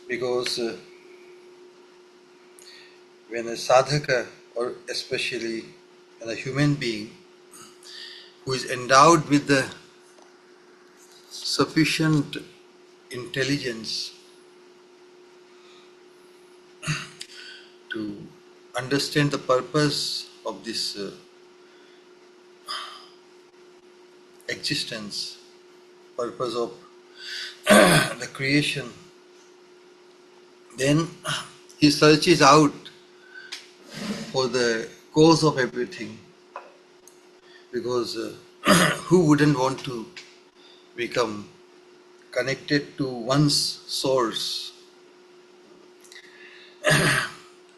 because when a sadhaka, or especially when a human being who is endowed with the sufficient intelligence to understand the purpose of this existence, purpose of the creation, then he searches out for the cause of everything, because who wouldn't want to become connected to one's source?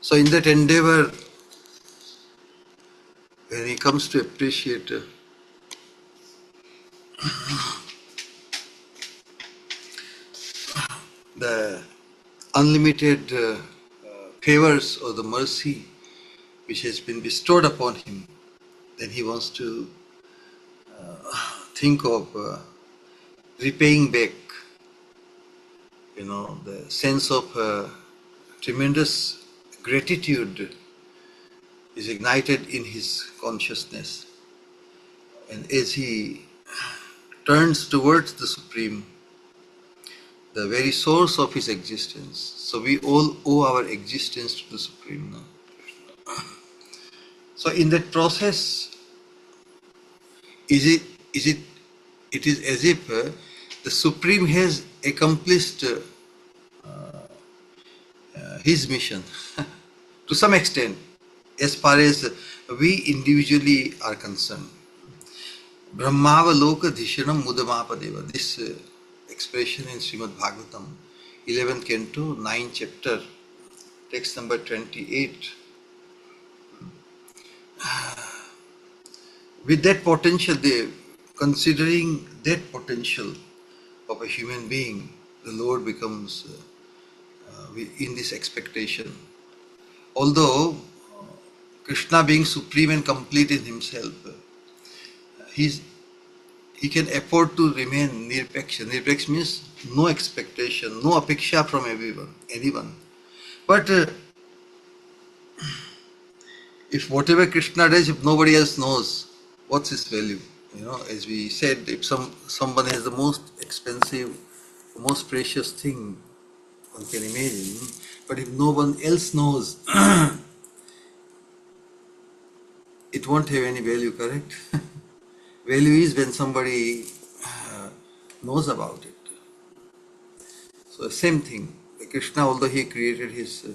So in that endeavor, when he comes to appreciate the unlimited favors or the mercy which has been bestowed upon him, then he wants to think of repaying back. The sense of tremendous gratitude is ignited in his consciousness. And as he turns towards the Supreme, the very source of his existence, so we all owe our existence to the Supreme now. So in that process, it is as if the Supreme has accomplished his mission to some extent, as far as we individually are concerned. Brahmavaloka dhishanam mudamapadeva. This expression in Srimad Bhagavatam, 11th canto, 9th chapter, text number 28. With that potential, considering that potential of a human being, the Lord becomes in this expectation. Although Krishna being supreme and complete in himself, he can afford to remain nirpeksha. Nirpeksha means no expectation, no apeksha from anyone. But if whatever Krishna does, if nobody else knows, what's his value? As we said, if someone has the most expensive, the most precious thing one can imagine, but if no one else knows, it won't have any value, correct? Value is when somebody knows about it. So same thing, Krishna, although he created his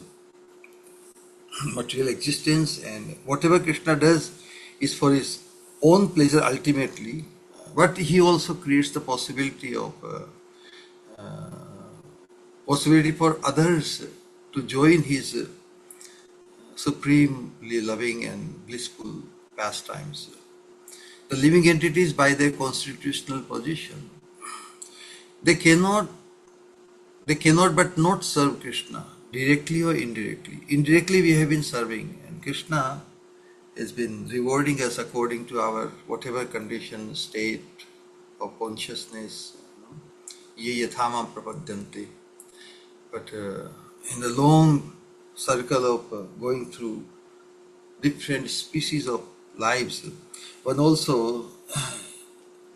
material existence, and whatever Krishna does is for his own pleasure ultimately, but he also creates the possibility for others to join his supremely loving and blissful pastimes. The living entities, by their constitutional position, they cannot but not serve Krishna, directly or indirectly. Indirectly we have been serving, and Krishna has been rewarding us according to our whatever condition, state of consciousness. Ye yathama prapadyante. But in the long circle of going through different species of lives, one also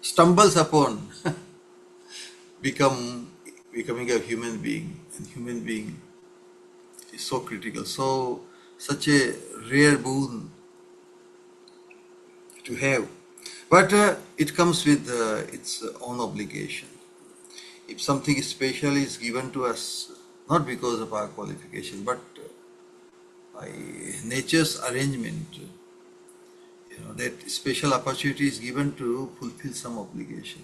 stumbles upon becoming a human being. And human being is so critical, such a rare boon to have. But it comes with its own obligation. If something special is given to us, not because of our qualification, but by nature's arrangement, that special opportunity is given to fulfill some obligation.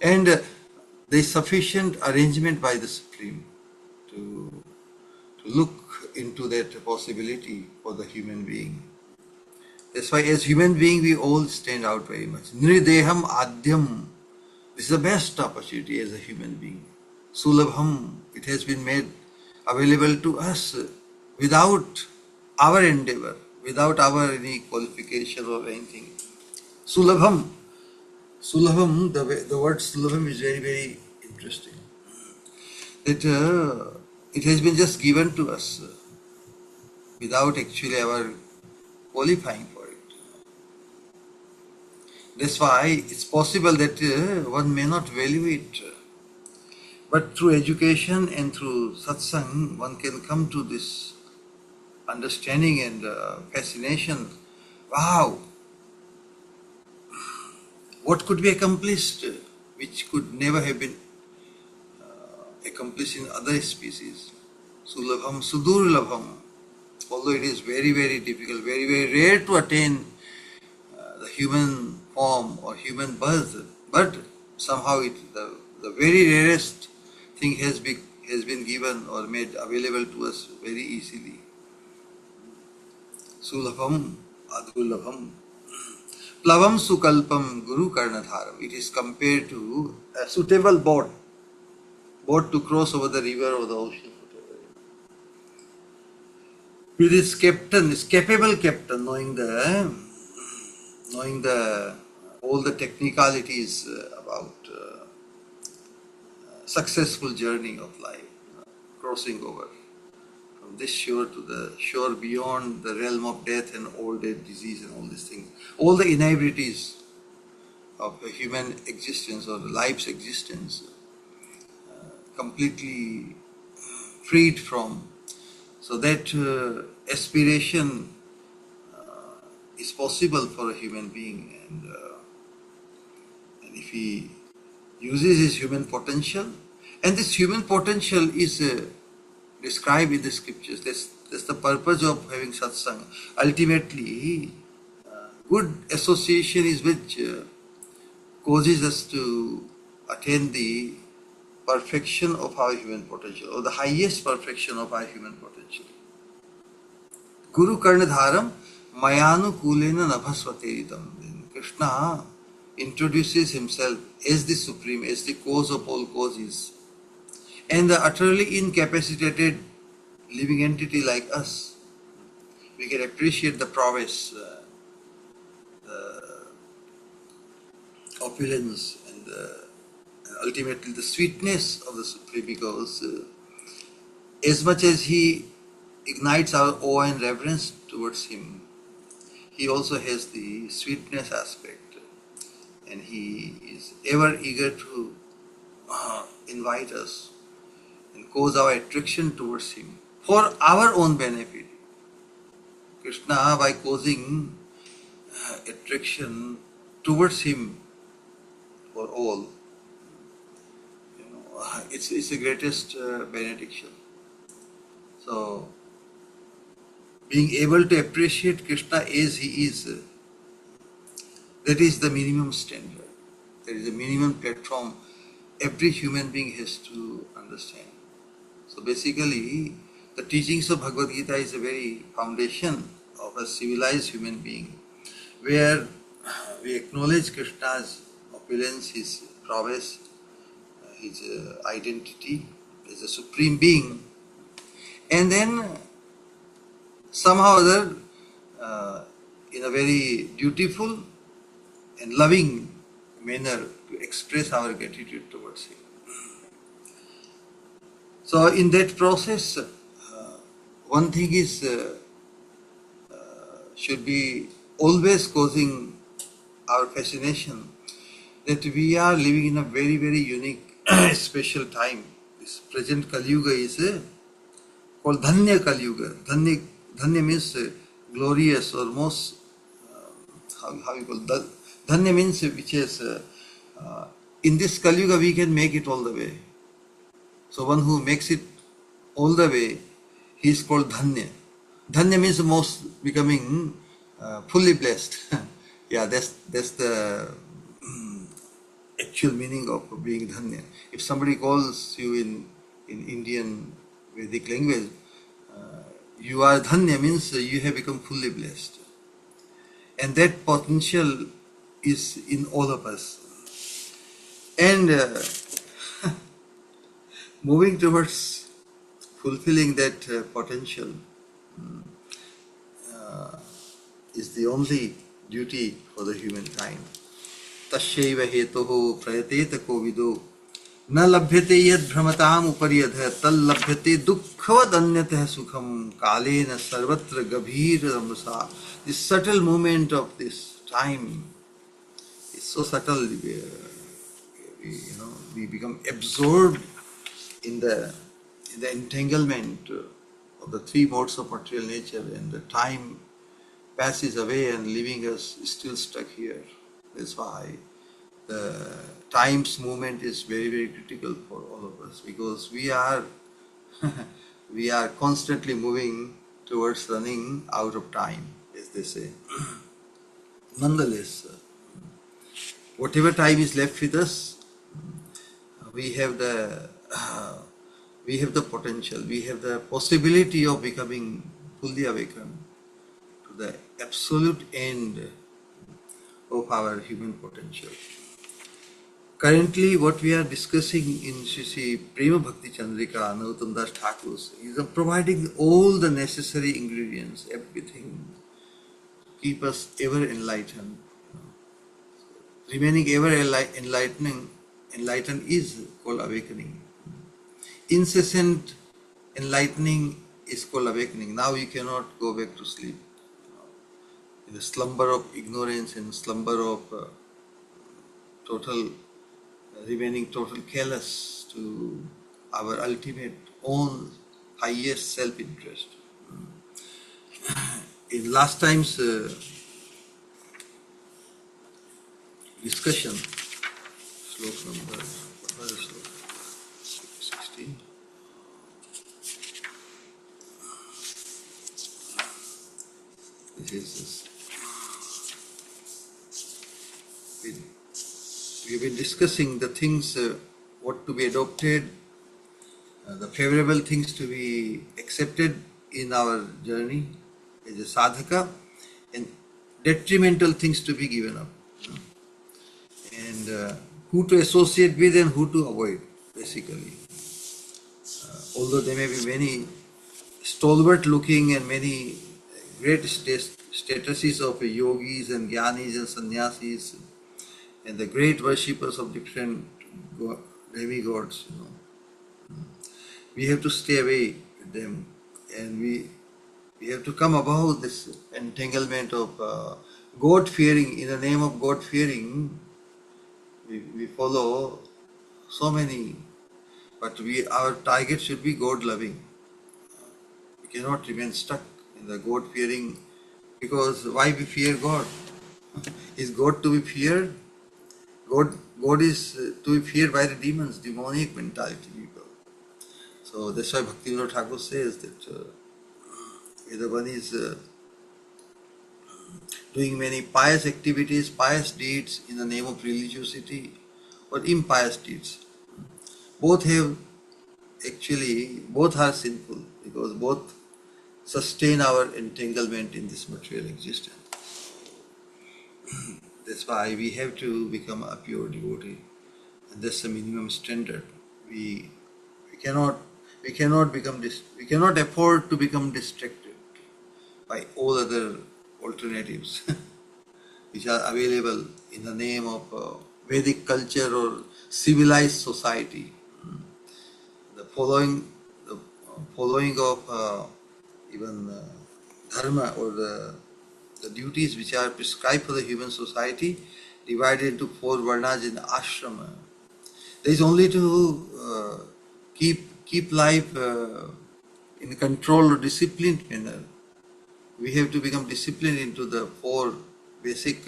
And there is sufficient arrangement by the Supreme to look into that possibility for the human being. That's why as human being we all stand out very much. Nrideham adhyam. This is the best opportunity as a human being. Sulabham. It has been made available to us without our endeavor, without our any qualification or anything. Sulabham. Sulabham, the word Sulabham is very, very interesting. That it has been just given to us without actually ever qualifying for it. That's why it's possible that one may not value it. But through education and through satsang, one can come to this understanding and fascination. Wow, what could be accomplished which could never have been accomplished in other species? Sulabham, Sudurlabham. Although it is very, very difficult, very, very rare to attain the human form or human birth, but somehow the very rarest thing has been given or made available to us very easily. Sulabham, Adulabham. Plavam Sukalpam Guru Karnadharam. It is compared to a suitable boat to cross over the river or the ocean. With his captain, his capable captain, knowing all the technicalities about successful journey of life, crossing over from this shore to the shore beyond the realm of death and old age, disease and all these things, all the inevitabilities of a human existence or life's existence, completely freed from. So that aspiration is possible for a human being, and if he uses his human potential, and this human potential is described in the scriptures. That's the purpose of having satsang. Ultimately, good association is which causes us to attain the perfection of our human potential, or the highest perfection of our human potential. Guru Karnadharam Mayanu Kulena Nabhasvateritam. Krishna introduces himself as the supreme, as the cause of all causes, and the utterly incapacitated living entity like us. We can appreciate the prowess, the opulence, and ultimately the sweetness of the Supreme, because as much as he ignites our awe and reverence towards him, he also has the sweetness aspect, and he is ever eager to invite us and cause our attraction towards him for our own benefit. Krishna, by causing attraction towards him for all, it's the greatest benediction. So, being able to appreciate Krishna as he is, that is the minimum standard. That is the minimum platform every human being has to understand. So basically, the teachings of Bhagavad Gita is the very foundation of a civilized human being, where we acknowledge Krishna's opulence, his prowess, his identity as a supreme being, and then somehow or other, in a very dutiful and loving manner, to express our gratitude towards him. So in that process, one thing is should be always causing our fascination, that we are living in a very, very unique, special time. This present Kali Yuga is called Dhanya Kali Yuga. Dhanya means glorious or most, how you call it? Dhanya means which is, in this Kali Yuga we can make it all the way. So one who makes it all the way, he is called Dhanya. Dhanya means most becoming fully blessed. Yeah, that's the actual meaning of being Dhanya. If somebody calls you in Indian Vedic language, you are Dhanya means you have become fully blessed. And that potential is in all of us. And moving towards fulfilling that potential is the only duty for the humankind. Tasyaiva hetoho prayateta kovido na labhyate yad bhramatam uparyadha tal labhyate dukkavad anyatah sukham kalena sarvatra gabhir ramasa. This subtle moment of this time is so subtle. We become absorbed in the entanglement of the three modes of material nature, and the time passes away and leaving us still stuck here. That's why the time's movement is very, very critical for all of us, because we are we are constantly moving towards running out of time, as they say. Nonetheless, whatever time is left with us, we have the potential, we have the possibility of becoming fully awakened to the absolute end of our human potential. Currently, what we are discussing in Sri Prema Bhakti Chandrika, Narottam Das Thakur is providing all the necessary ingredients, everything, keep us ever enlightened. Remaining ever enlightened is called awakening. Incessant enlightening is called awakening. Now you cannot go back to sleep. In the slumber of ignorance and slumber of remaining total callous to our ultimate own highest self-interest. In last time's discussion, sloka number, what was the sloka? 16. This is this. We have been discussing the things, what to be adopted, the favorable things to be accepted in our journey as a sadhaka, and detrimental things to be given up. And who to associate with and who to avoid, basically. Although there may be many stalwart looking and many great statuses of yogis and jnanis and sannyasis, and the great worshippers of different demigods, we have to stay away with them, and we have to come above this entanglement of God fearing. In the name of God fearing, we follow so many, but our target should be God loving. We cannot remain stuck in the God fearing, because why we fear God? Is God to be feared? God is to be feared by the demons, demonic mentality people. So that's why Bhaktivinoda Thakur says that whether one is doing many pious activities, pious deeds in the name of religiosity, or impious deeds, both are sinful, because both sustain our entanglement in this material existence. That's why we have to become a pure devotee, and that's the minimum standard. We cannot afford to become distracted by all other alternatives which are available in the name of Vedic culture or civilized society. The following of even dharma, or the duties which are prescribed for the human society, divided into 4 varnas in ashrama. There is only to keep life in a controlled or disciplined manner. We have to become disciplined into the 4 basic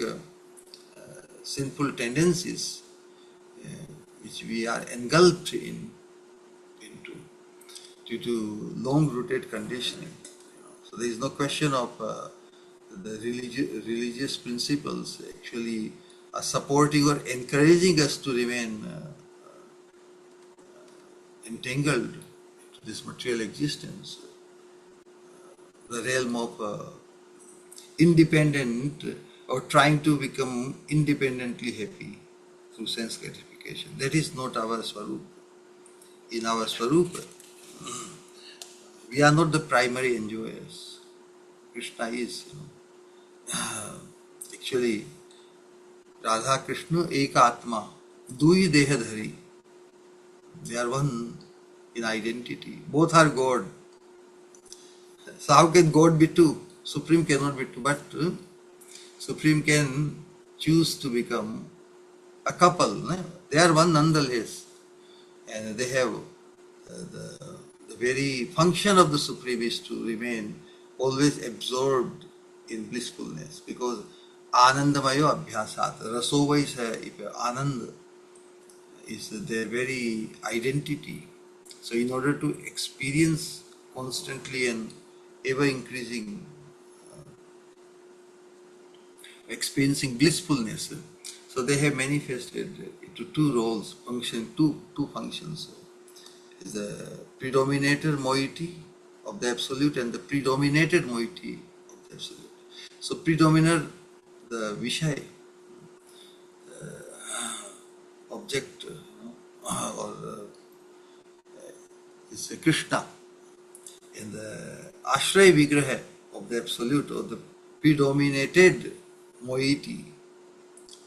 sinful tendencies which we are engulfed into due to long-rooted conditioning. So there is no question of the religious principles actually are supporting or encouraging us to remain entangled to this material existence, the realm of independent, or trying to become independently happy through sense gratification. That is not our Swarupa. In our Swarupa, we are not the primary enjoyers. Krishna is. Actually, Radha Krishna Eka Atma, Dui Dehadhari. They are one in identity. Both are God. So how can God be two? Supreme cannot be two, but Supreme can choose to become a couple. No? They are one nonetheless. And they have the very function of the Supreme is to remain always absorbed in blissfulness, because Anandamayo Abhyasat, Rasova is Anand is their very identity. So in order to experience constantly and ever increasing experiencing blissfulness, so they have manifested into two roles, two functions. Is the predominator moiety of the Absolute and the predominated moiety of the Absolute. So predominator, the Vishaya, object, or is Krishna, and the Ashraya Vigraha of the Absolute, or the predominated moiety.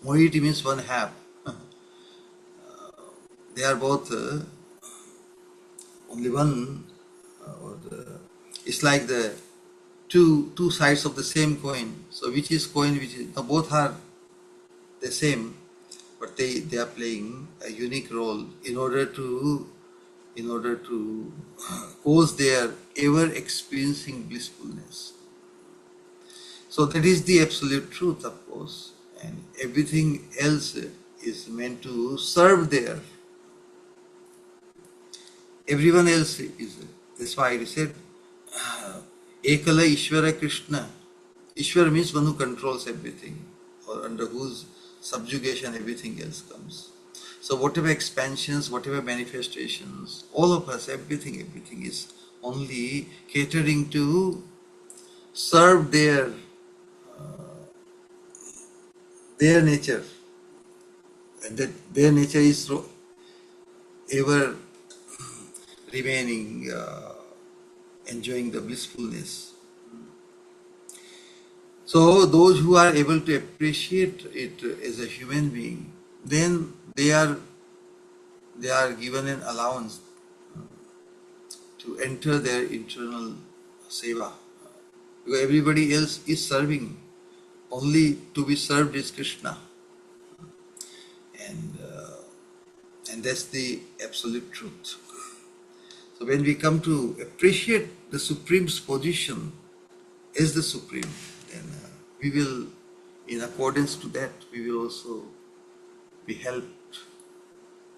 Moiety means one half. They are both only one, it's like the two sides of the same coin. So which is coin, which is, now both are the same, but they are playing a unique role in order to cause their ever experiencing blissfulness. So that is the absolute truth, of course, and everything else is meant to serve there. Everyone else is. That's why I said, Ekala Ishvara Krishna. Ishvara means one who controls everything, or under whose subjugation everything else comes. So whatever expansions, whatever manifestations, all of us, everything is only catering to serve their nature, and that their nature is ever remaining, enjoying the blissfulness. So those who are able to appreciate it as a human being, then they are given an allowance to enter their internal seva. Because everybody else is serving. Only to be served is Krishna. And that's the absolute truth. So when we come to appreciate the Supreme's position as the Supreme, then we will, in accordance to that, we will also be helped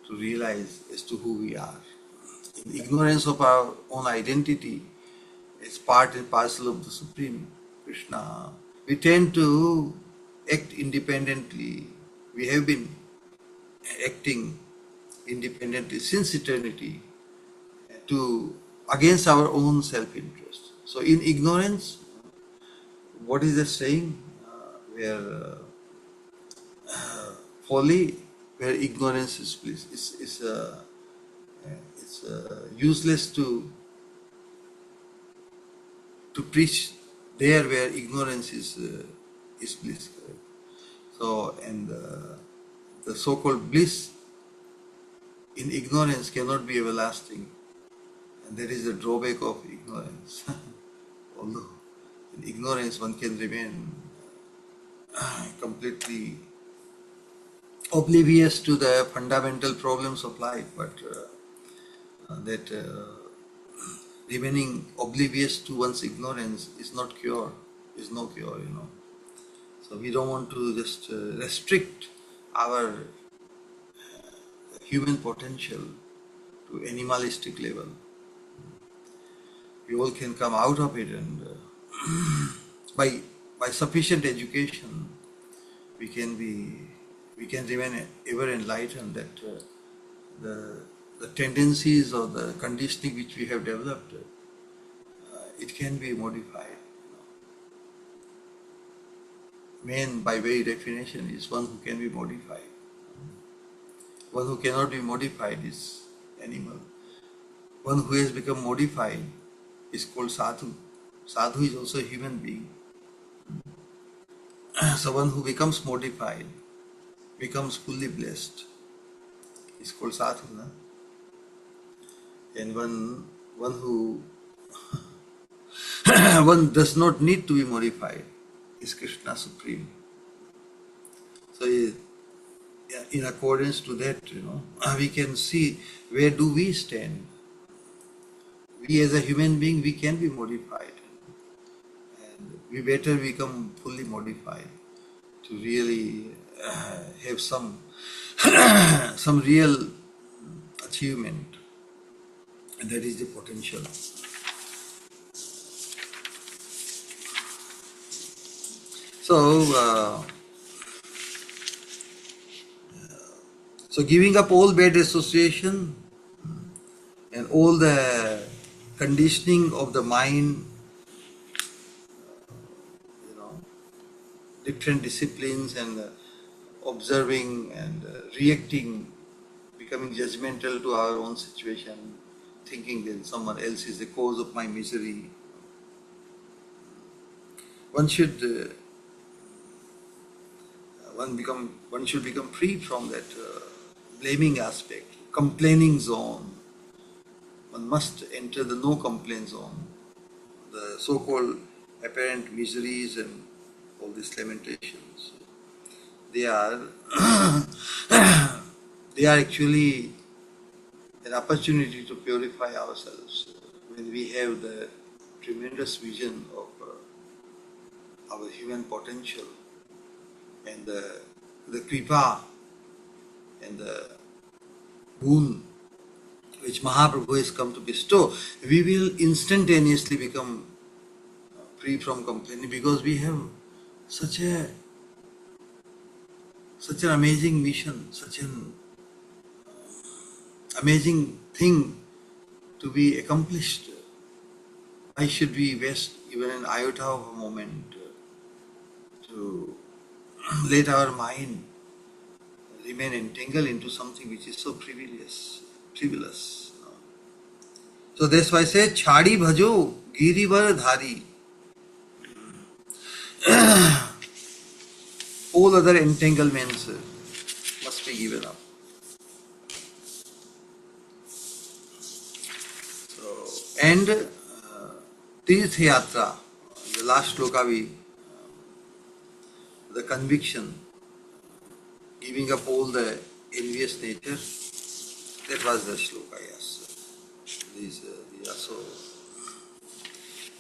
to realize as to who we are. In ignorance of our own identity as part and parcel of the Supreme Krishna, we tend to act independently. We have been acting independently since eternity against our own self-interest. So in ignorance, what is the saying? Where folly, where ignorance is bliss. It's useless to preach there where ignorance is bliss. So, and the so-called bliss in ignorance cannot be everlasting, and that is the drawback of ignorance. Although in ignorance one can remain completely oblivious to the fundamental problems of life, but that remaining oblivious to one's ignorance is no cure, So we don't want to just restrict our human potential to animalistic level. We all can come out of it, and by sufficient education, we can remain ever enlightened that the tendencies or the conditioning which we have developed, it can be modified. Man, by very definition, is one who can be modified. One who cannot be modified is animal. One who has become modified is called sadhu. Sadhu is also a human being. So one who becomes modified becomes fully blessed. It's called sadhu, na? And one who one does not need to be modified is Krishna Supreme. So in accordance to that, we can see where do we stand. We as a human being, we can be modified, and we better become fully modified to really have some some real achievement, and that is the potential. So, so giving up all bad association and all the conditioning of the mind, different disciplines and observing and reacting, becoming judgmental to our own situation, thinking that someone else is the cause of my misery. One should one should become free from that blaming aspect, complaining zone. One must enter the no complaint zone. The so-called apparent miseries and all these lamentations, they are they are actually an opportunity to purify ourselves when we have the tremendous vision of our human potential and the kripa and the boon which Mahaprabhu has come to bestow. We will instantaneously become free from complaining because we have such an amazing mission, such an amazing thing to be accomplished. Why should we waste even an iota of a moment to let our mind remain entangled into something which is so frivolous? So that's why I say, Chhadi bhajo girivar dhari. All other entanglements must be given up. So, and Tirth Yatra, the last sloka, the conviction, giving up all the envious nature, that was the sloka, yes. So,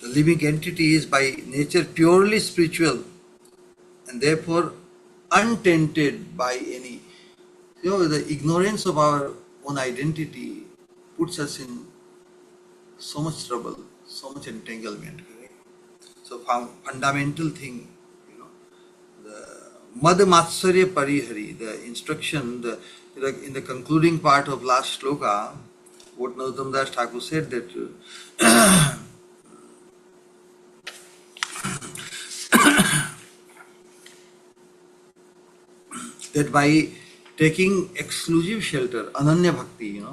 the living entity is by nature purely spiritual and therefore untainted by any. The ignorance of our own identity puts us in so much trouble, so much entanglement. Correct? So, fundamental thing, the Mad Matsarya Parihari, the instruction, in the concluding part of last sloka, what Narottam Das Thakur said that that by taking exclusive shelter, Ananya Bhakti,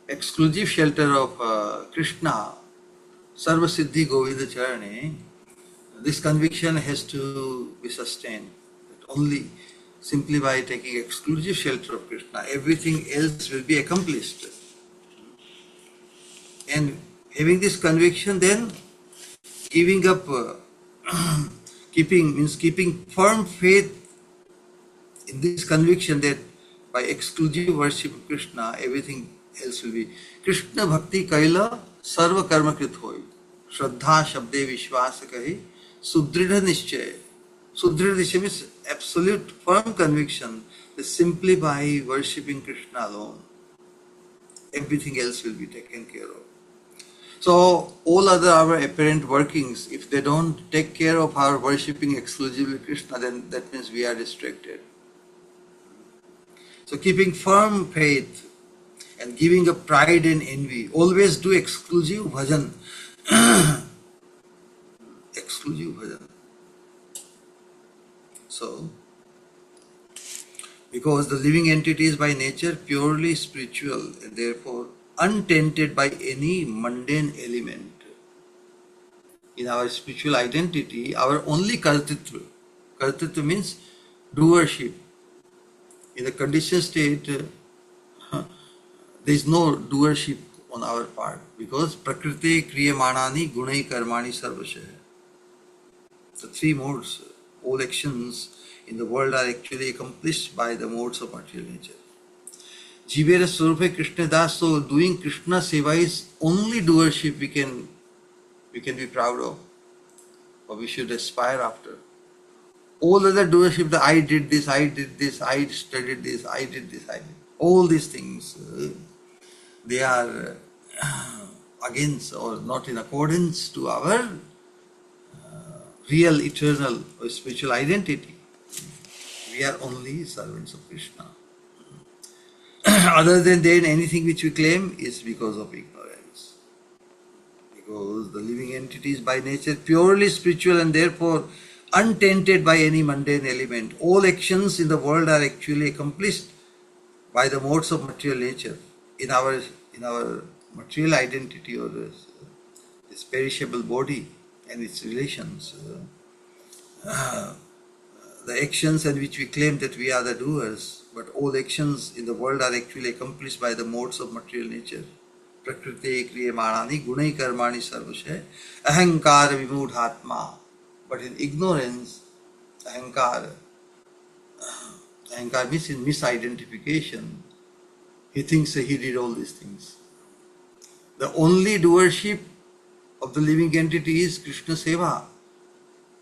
exclusive shelter of Krishna, Sarva Siddhi Govinda Charane, this conviction has to be sustained. That only simply by taking exclusive shelter of Krishna, everything else will be accomplished. And having this conviction, then giving up, keeping firm faith in this conviction that by exclusive worship of Krishna, everything else will be. Krishna Bhakti Kaila Sarva Karma Krit Hoy. Shraddha Shabde Vishwasa Kahi Sudrida Nishchay. Sudrida Nishchay means absolute firm conviction that simply by worshipping Krishna alone, everything else will be taken care of. So all other our apparent workings, if they don't take care of our worshipping exclusively Krishna, then that means we are distracted. So keeping firm faith and giving up pride and envy, always do exclusive bhajan. Exclusive bhajan. So, because the living entity is by nature purely spiritual and therefore untainted by any mundane element. In our spiritual identity, our only kartritva means doership, In the conditioned state, there is no doership on our part because Prakriti Kriyamanani Gunai Karmani Sarvasha. The three modes, all actions in the world are actually accomplished by the modes of material nature. Jivera Swarupe Krishna Das, so doing Krishna Seva is only doership we can be proud of, or we should aspire after. All other doership, the I did this, I studied this, I did this, I did. All these things, they are against or not in accordance to our real, eternal, or spiritual identity. We are only servants of Krishna. Other than that, anything which we claim is because of ignorance. Because the living entity is by nature purely spiritual and therefore untainted by any mundane element. All actions in the world are actually accomplished by the modes of material nature. In our material identity or this perishable body and its relations, the actions in which we claim that we are the doers, but all actions in the world are actually accomplished by the modes of material nature. Prakriti kriyamanani gunai karmani sarvashe ahankara vimudhatma. But in ignorance, ahankara means in misidentification. He thinks that he did all these things. The only doership of the living entity is Krishna Seva.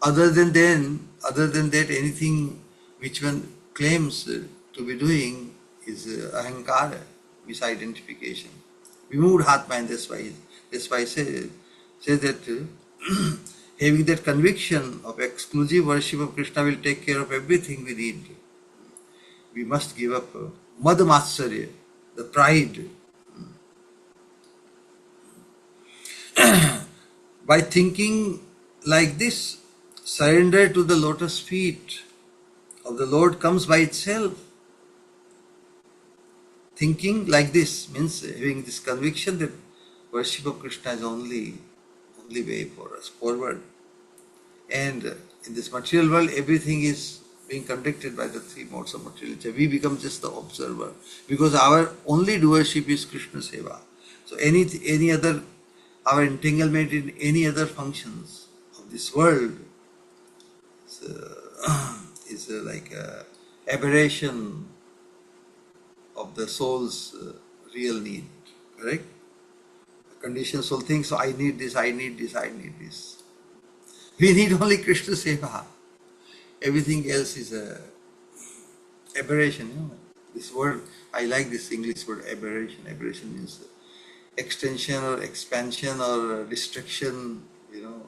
Other than that, anything which one claims to be doing is ahankara, misidentification. Vimudhatma, and that's why I say that having that conviction of exclusive worship of Krishna will take care of everything we need. We must give up madamatsarya, the pride. By thinking like this, surrender to the lotus feet of the Lord comes by itself. Thinking like this means having this conviction that worship of Krishna is only way for us forward. And in this material world, everything is being conducted by the three modes of material nature. We become just the observer because our only doership is Krishna Seva. So any other, our entanglement in any other functions of this world is like a aberration of the soul's real need. Correct? The conditioned soul thinks, so I need this, I need this, I need this. We need only Krishna Seva. Everything else is a aberration. You know? This word, I like this English word aberration. Aberration means extension or expansion or restriction, you know,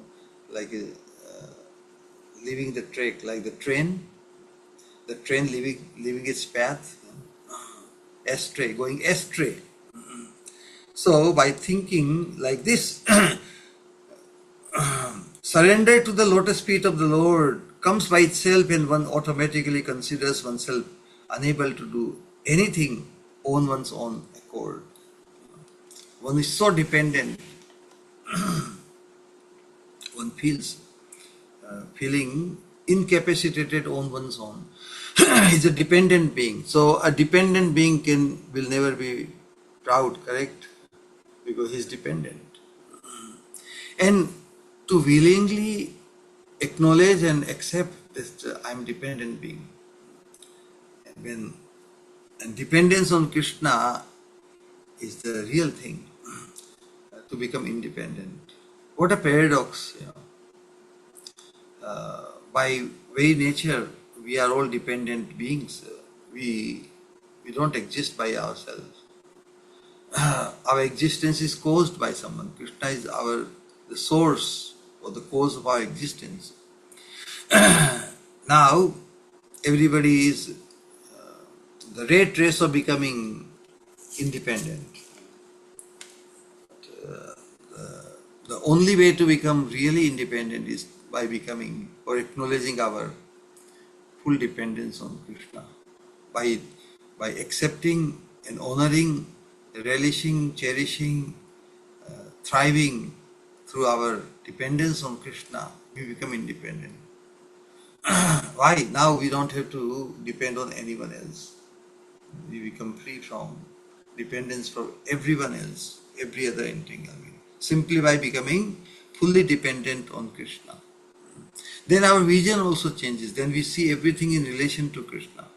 like leaving the track, like the train leaving its path, astray, going astray. So by thinking like this, surrender to the lotus feet of the Lord comes by itself, and one automatically considers oneself unable to do anything on one's own accord. One is so dependent, one feeling incapacitated on one's own. He's a dependent being. So a dependent being will never be proud, correct? Because he's dependent. And to willingly acknowledge and accept that I'm dependent being. And dependence on Krishna is the real thing, to become independent. What a paradox, you know. By very nature, we are all dependent beings. We don't exist by ourselves. Our existence is caused by someone. Krishna is the source or the cause of our existence. Now, everybody is the rat race of becoming independent. The only way to become really independent is by becoming or acknowledging our full dependence on Krishna. By accepting and honoring, relishing, cherishing, thriving through our dependence on Krishna, we become independent. Why? Now we don't have to depend on anyone else. We become free from dependence from everyone else, every other entanglement, simply by becoming fully dependent on Krishna. Then our vision also changes. Then we see everything in relation to Krishna.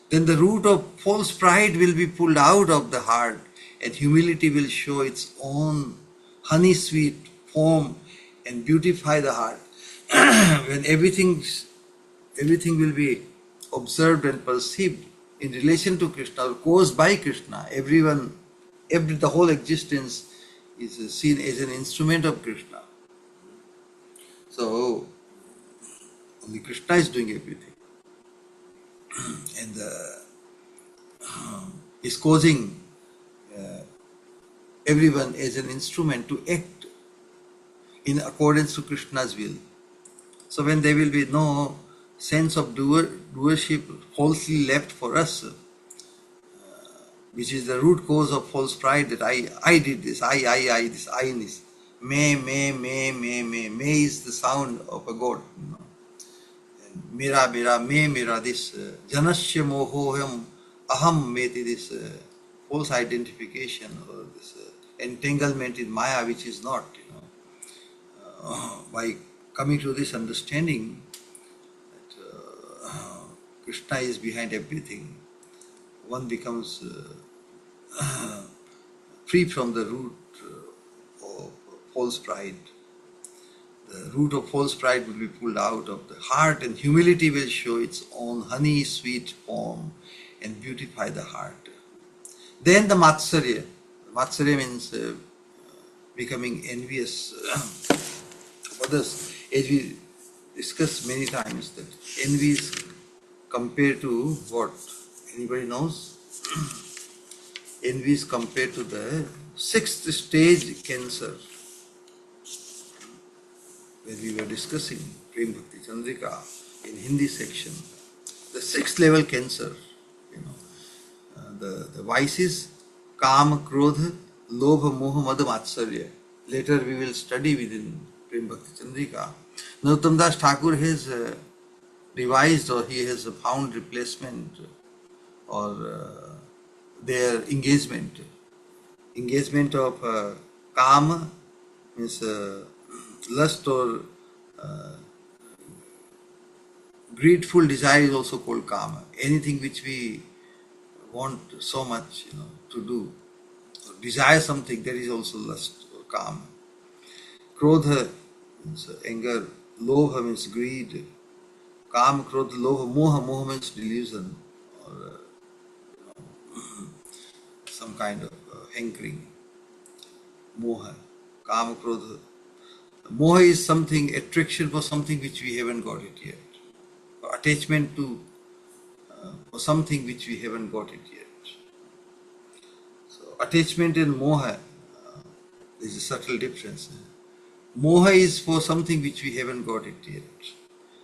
Then the root of false pride will be pulled out of the heart, and humility will show its own honey sweet form and beautify the heart. When everything will be observed and perceived in relation to Krishna or caused by Krishna, the whole existence is seen as an instrument of Krishna. So only Krishna is doing everything, and is causing everyone as an instrument to act in accordance to Krishna's will. So when there will be no sense of doership falsely left for us, which is the root cause of false pride, that I did this, I, this, I in this. May is the sound of a god. You know. Mera, this janasya mohoham aham meti, this false identification or this entanglement in Maya, which is not, you know. By coming to this understanding that Krishna is behind everything, one becomes free from the root of false pride. The root of false pride will be pulled out of the heart, and humility will show its own honey sweet form and beautify the heart. Then the Matsarya. Matsarya means becoming envious of others. As we discussed many times, that envy is compared to what? Anybody knows? Envy is compared to the sixth stage cancer. When we were discussing Prema Bhakti Chandrika in Hindi section, the sixth level cancer, you know, the vices, Kama, Krodha, Lobha, Moha, Mada, Matsarya. Later we will study within Prema Bhakti Chandrika. Narottam Das Thakur has revised, or he has found replacement, or their engagement of Kama means lust or greedful desire is also called Kama. Anything which we want so much, you know, to do, or desire something, that is also lust or Kama. Krodha means anger, Lobha means greed, Kama, Krodha, Lobha, Moha means delusion, or some kind of hankering. Moha, Kama, Krodha. Moha is something, attraction for something which we haven't got it yet. Or attachment to for something which we haven't got it yet. So attachment and moha is a subtle difference. Moha is for something which we haven't got it yet.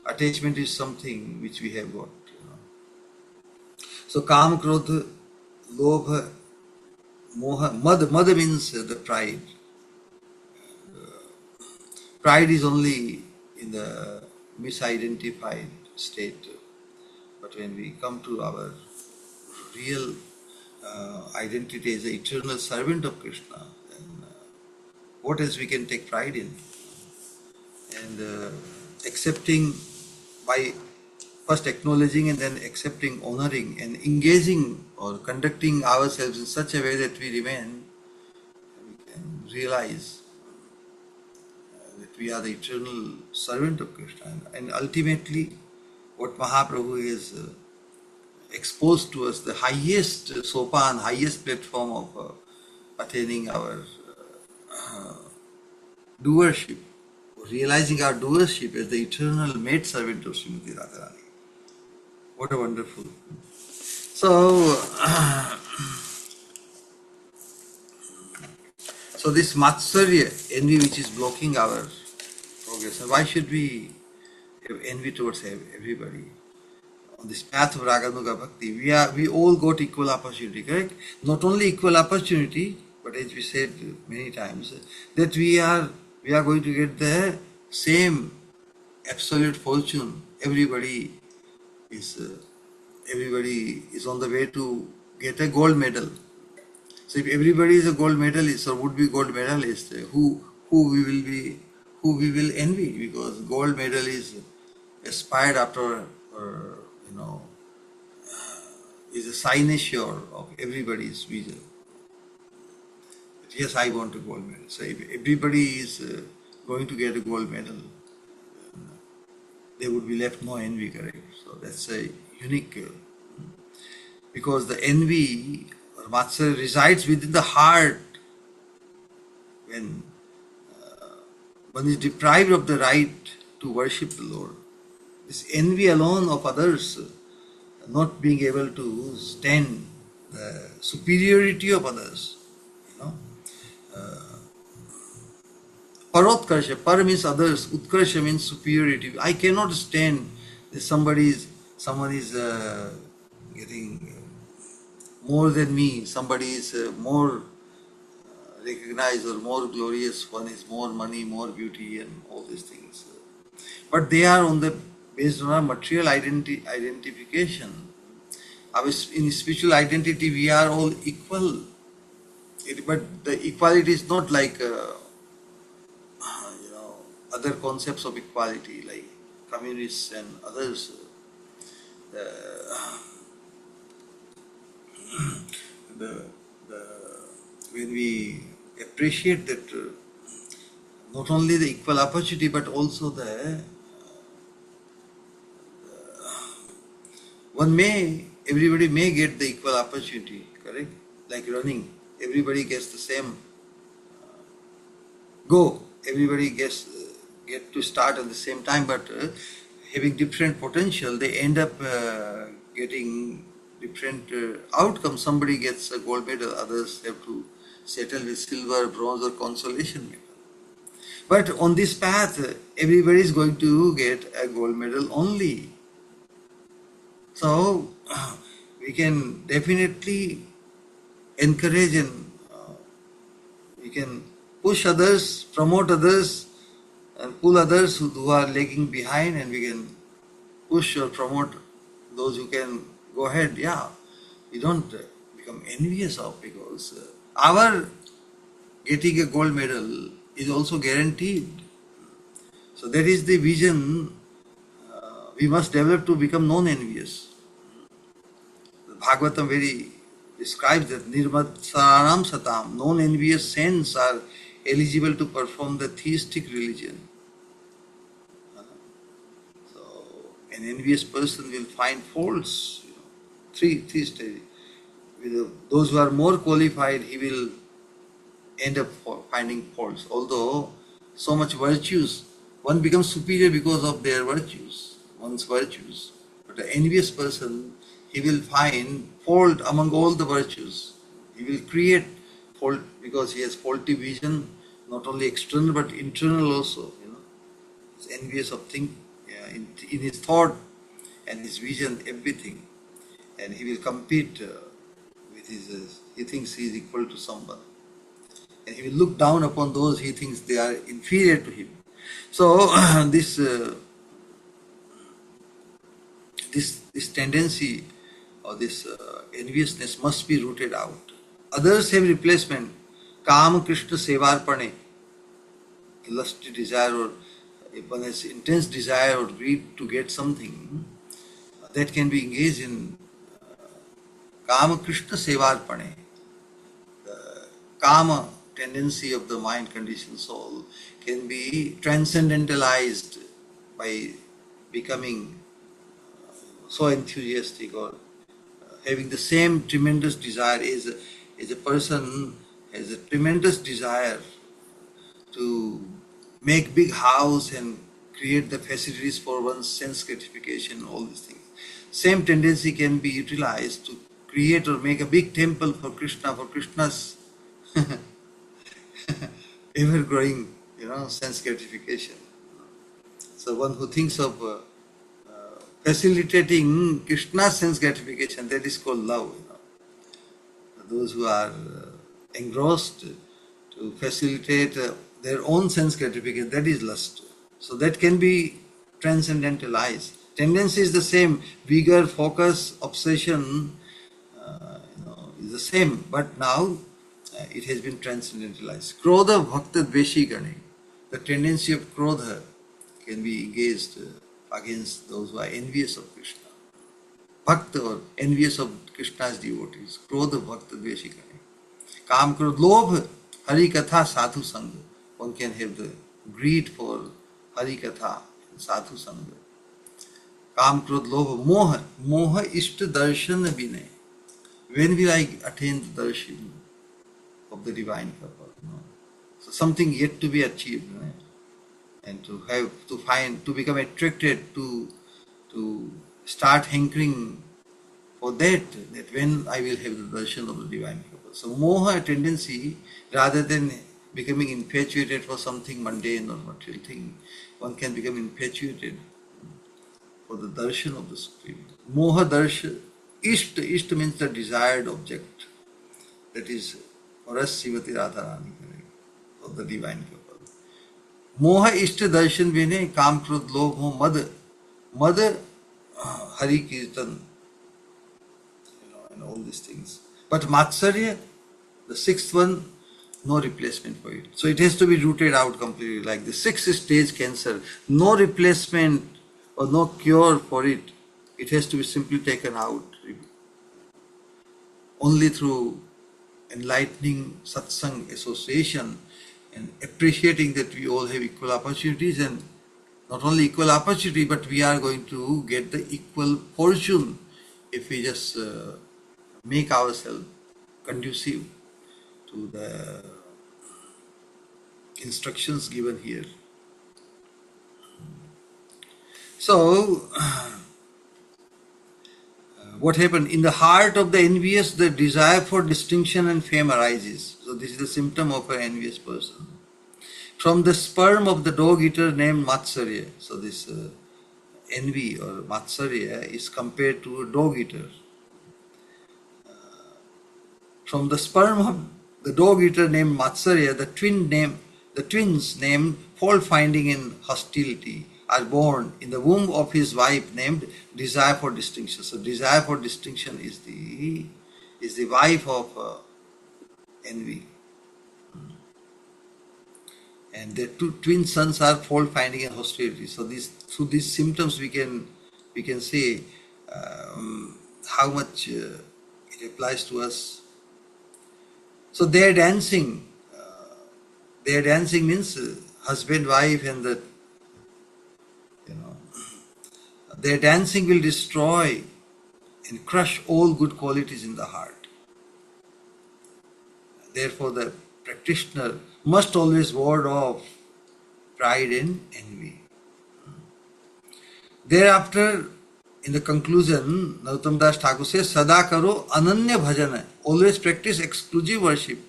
Attachment is something which we have got. You know. So Kama, Krodha, Lobha, Moha, Mada means the pride. Pride is only in the misidentified state, but when we come to our real identity as the eternal servant of Krishna, then what else we can take pride in? And accepting, by first acknowledging and then accepting, honoring and engaging or conducting ourselves in such a way that we remain, we can realize that we are the eternal servant of Krishna. And ultimately, what Mahaprabhu is exposed to us, the highest sopan, highest platform of attaining our doership, realizing our doership as the eternal maid servant of Srimati Radharani. What a wonderful. So this Matsarya, envy which is blocking our progress. And why should we have envy towards everybody? On this path of Raganuga Bhakti, we all got equal opportunity, correct? Not only equal opportunity, but as we said many times, that we are going to get the same absolute fortune. Everybody is everybody is on the way to get a gold medal. So if everybody is a gold medalist or would be gold medalist, who we will be, who we will envy, because gold medal is aspired after, you know, is a cynosure of everybody's vision. But yes, I want a gold medal. So if everybody is going to get a gold medal, there would be left no envy, correct? So that's a unique, because the envy or Matsya resides within the heart when one is deprived of the right to worship the Lord. This envy alone of others, not being able to stand the superiority of others, you know. Parotkarsha, par means others, utkarsha means superiority. I cannot stand that someone is getting more than me, somebody is more recognized or more glorious, one is more money, more beauty and all these things. But they are based on our material identification. In spiritual identity, we are all equal. But the equality is not like other concepts of equality, like communists and others. The, when we appreciate that not only the equal opportunity but also everybody may get the equal opportunity, correct? Like running, everybody gets the same go. Everybody get to start at the same time, but having different potential, they end up getting different outcomes. Somebody gets a gold medal, others have to settle with silver, bronze, or consolation medal. But on this path, everybody is going to get a gold medal only. So we can definitely encourage and we can push others, promote others, and pull others who are lagging behind, and we can push or promote those who can go ahead. Yeah, we don't become envious of, because our getting a gold medal is also guaranteed. So that is the vision we must develop to become non-envious. The Bhagavatam very describes that nirmatsaranam satam, non-envious saints are eligible to perform the theistic religion. So an envious person will find faults, three stages. With those who are more qualified, he will end up finding faults. Although so much virtues, one becomes superior because of their virtues, one's virtues. But an envious person, he will find fault among all the virtues. He will create fault because he has faulty vision, not only external but internal also. He's envious of things, in his thought and his vision, everything. And he will compete with his, he thinks he is equal to someone. And he will look down upon those he thinks they are inferior to him. So this tendency or this enviousness must be rooted out. Others have replacement. Kama Krishna Sevarpane, lusty desire, or if one has intense desire or greed to get something, that can be engaged in Kama Krishna Sevarpane. The Kama tendency of the mind conditioned soul can be transcendentalized by becoming so enthusiastic or having the same tremendous desire. Is a person has a tremendous desire to make big house and create the facilities for one's sense gratification, all these things. Same tendency can be utilized to create or make a big temple for Krishna, for Krishna's ever growing, sense gratification. So one who thinks of facilitating Krishna's sense gratification, that is called love. Those who are engrossed to facilitate their own sense gratification, that is lust. So that can be transcendentalized. Tendency is the same, vigor, focus, obsession, is the same, but now it has been transcendentalized. Krodha bhakta dveshi gane. The tendency of krodha can be engaged against those who are envious of Krishna. Bhakta or envious of Krishna's devotees. Krodha bhakta dveshi gane. Kam krodha lobha hari katha sadhu sangha. One can have the greed for hari katha and sadhu sangha. Kam krodha lobha moha. Moha ishta darshan vinay. When will I attain the darshan of the divine couple? So something yet to be achieved, and to become attracted to start hankering for that when I will have the darshan of the divine couple. So moha tendency, rather than becoming infatuated for something mundane or material thing, one can become infatuated for the darshan of the Supreme. Moha darshan. Ishta means the desired object. That is for us Srimati Radharani of the divine couple. Moha ishta darshan vine kam krodh lobh mo mad. Mad Hari Kirtan, and all these things. But Matsarya, the sixth one, no replacement for it. So it has to be rooted out completely, like the sixth stage cancer. No replacement or no cure for it. It has to be simply taken out. Only through enlightening satsang association and appreciating that we all have equal opportunities, and not only equal opportunity, but we are going to get the equal fortune if we just make ourselves conducive to the instructions given here. So, what happened? In the heart of the envious, the desire for distinction and fame arises. So this is the symptom of an envious person. From the sperm of the dog eater named Matsarya. So this envy or Matsarya is compared to a dog eater. From the sperm of the dog eater named Matsarya, the twins named fault finding and hostility are born in the womb of his wife named desire for distinction. So desire for distinction is the wife of envy, and their two twin sons are fault finding and hostility. So through these symptoms we can say how much it applies to us. So they are dancing. They are dancing means husband, wife, and their dancing will destroy and crush all good qualities in the heart. Therefore, the practitioner must always ward off pride and envy. Thereafter, in the conclusion, Narottam Das Thakur says, Sada karo ananya bhajana. Always practice exclusive worship.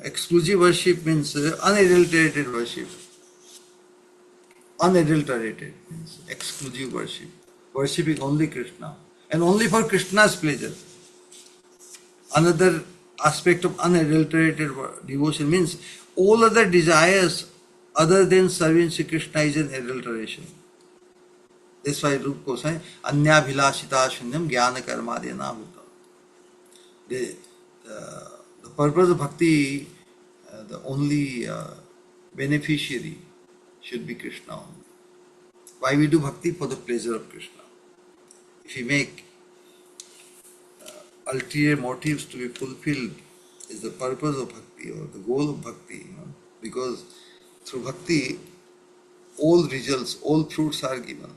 Exclusive worship means unadulterated worship. Unadulterated means exclusive worship. Worshipping only Krishna and only for Krishna's pleasure. Another aspect of unadulterated devotion means all other desires other than serving Sri Krishna is an adulteration. That's why Rupa Goswami, Anya Bhilashita Shunyam Jnana Karmadena Bhuta. The purpose of bhakti, the only beneficiary should be Krishna only. Why we do bhakti? For the pleasure of Krishna. If we make ulterior motives to be fulfilled, is the purpose of bhakti or the goal of bhakti, because through bhakti all results, all fruits are given.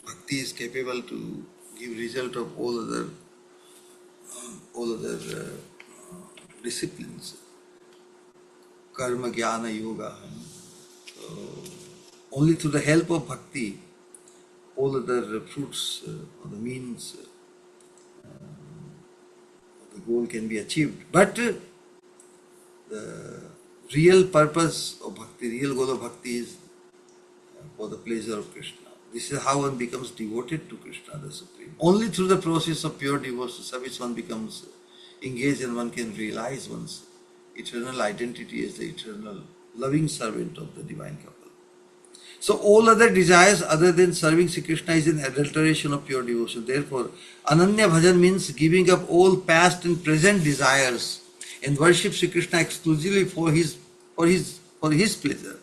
Bhakti is capable to give result of all other disciplines. Karma, jnana, yoga. So only through the help of bhakti, all other fruits or the means the goal can be achieved. But the real purpose of bhakti, real goal of bhakti is for the pleasure of Krishna. This is how one becomes devoted to Krishna, the Supreme. Only through the process of pure devotion service one becomes engaged and one can realize one's eternal identity as the eternal loving servant of the divine couple. So all other desires other than serving Sri Krishna is an adulteration of pure devotion. Therefore, Ananya Bhajan means giving up all past and present desires and worship Sri Krishna exclusively for his pleasure.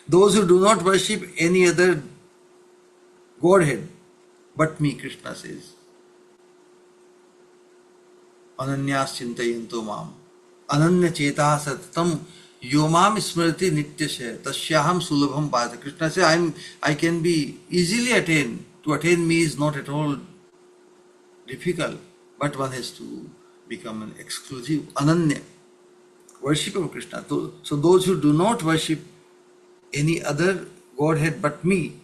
Those who do not worship any other Godhead but me, Krishna says, Ananyas chintayanto mam, Ananya cheta satam, yomam smriti nityasya, tasyaham sulabham bhata. Krishna says, I can be easily attained. To attain me is not at all difficult, but one has to become an exclusive, Ananya, worshipper of Krishna. So those who do not worship any other Godhead but me,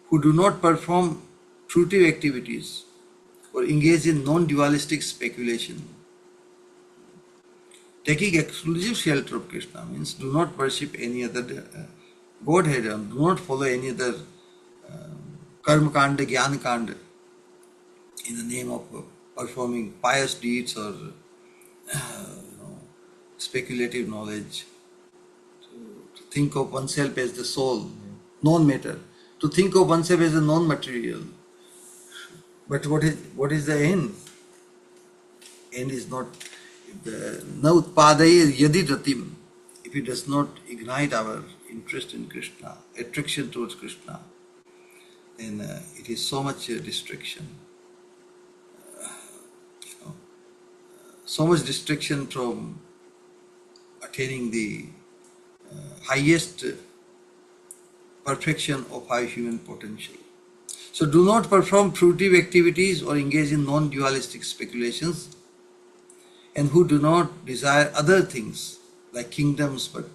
who do not perform fruitive activities or engage in non-dualistic speculation, taking exclusive shelter of Krishna means do not worship any other Godhead and do not follow any other karma kanda, jnana kanda in the name of performing pious deeds or speculative knowledge. To think of oneself as the soul, non-matter. To think of oneself as a non-material. But what is the end? End is not na utpadaya yadi ratim. If it does not ignite our interest in Krishna, attraction towards Krishna, then it is so much distraction. So much distraction from attaining the highest perfection of our human potential. So do not perform fruitive activities or engage in non-dualistic speculations, and who do not desire other things like kingdoms but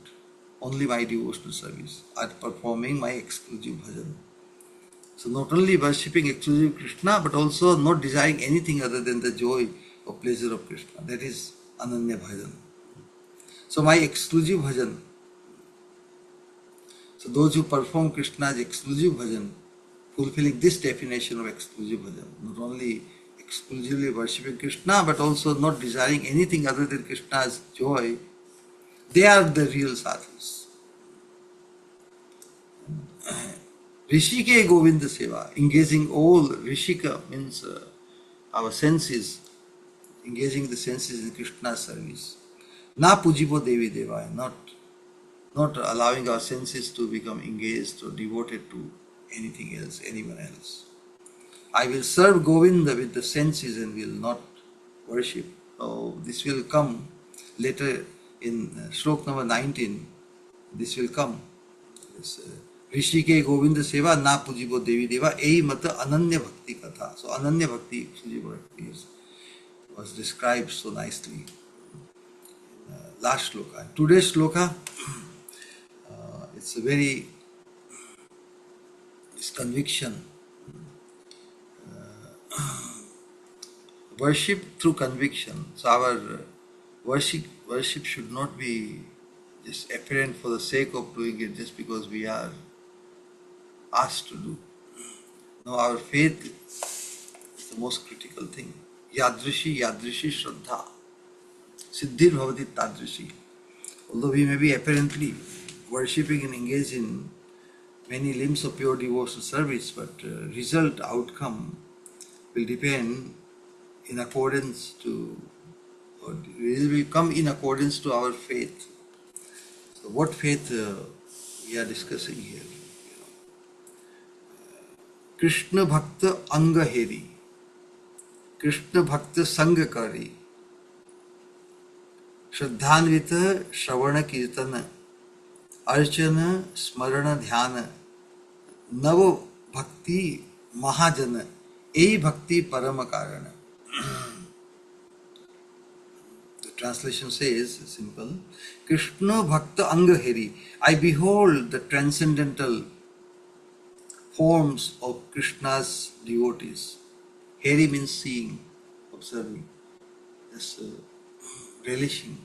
only my devotional service, are performing my exclusive bhajan. So not only worshipping exclusive Krishna but also not desiring anything other than the joy or pleasure of Krishna. That is Ananya Bhajan. So my exclusive bhajan. So those who perform Krishna's exclusive bhajan, fulfilling this definition of exclusive bhajan, not only exclusively worshipping Krishna but also not desiring anything other than Krishna's joy, they are the real sadhus. Rishike Govinda Seva, engaging all, Rishika means our senses, engaging the senses in Krishna's service. Na pujipo Devi Deva, not allowing our senses to become engaged or devoted to anything else, anyone else. I will serve Govinda with the senses and will not worship. Oh, this will come later in Sloka number 19. This will come. This, Rishike Govinda Seva na pujibo Devi Deva ei mata Ananya Bhakti Katha. So Ananya Bhakti was described so nicely in last sloka. Today's sloka, it's a very, this conviction, worship through conviction. So our worship should not be just apparent for the sake of doing it, just because we are asked to do. No, our faith is the most critical thing. Yadrishi Shraddha. Siddhir Bhavati Tadrishi. Although we may be apparently worshipping and engaged in many limbs of pure devotional service, but result, outcome will depend in accordance to, or will come in accordance to our faith. So what faith we are discussing here? Krishna Bhakta Angaheri, Krishna Bhakta Sangakari, Shraddhanvita Shravana Kirtana, Archana Smarana Dhyana, Nava Bhakti Mahajana, Ei Bhakti Paramakarana. The translation says, simple, Krishna Bhakta Angaheri, I behold the transcendental forms of Krishna's devotees. Heri means seeing, observing, just relishing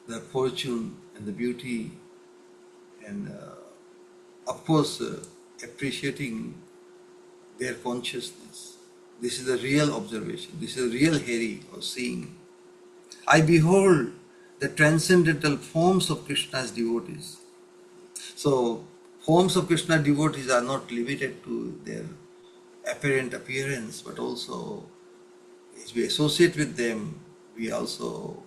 the fortune and the beauty, and of course appreciating their consciousness. This is a real observation. This is a real Heri, or seeing. I behold the transcendental forms of Krishna's devotees. So forms of Krishna devotees are not limited to their apparent appearance, but also as we associate with them, we also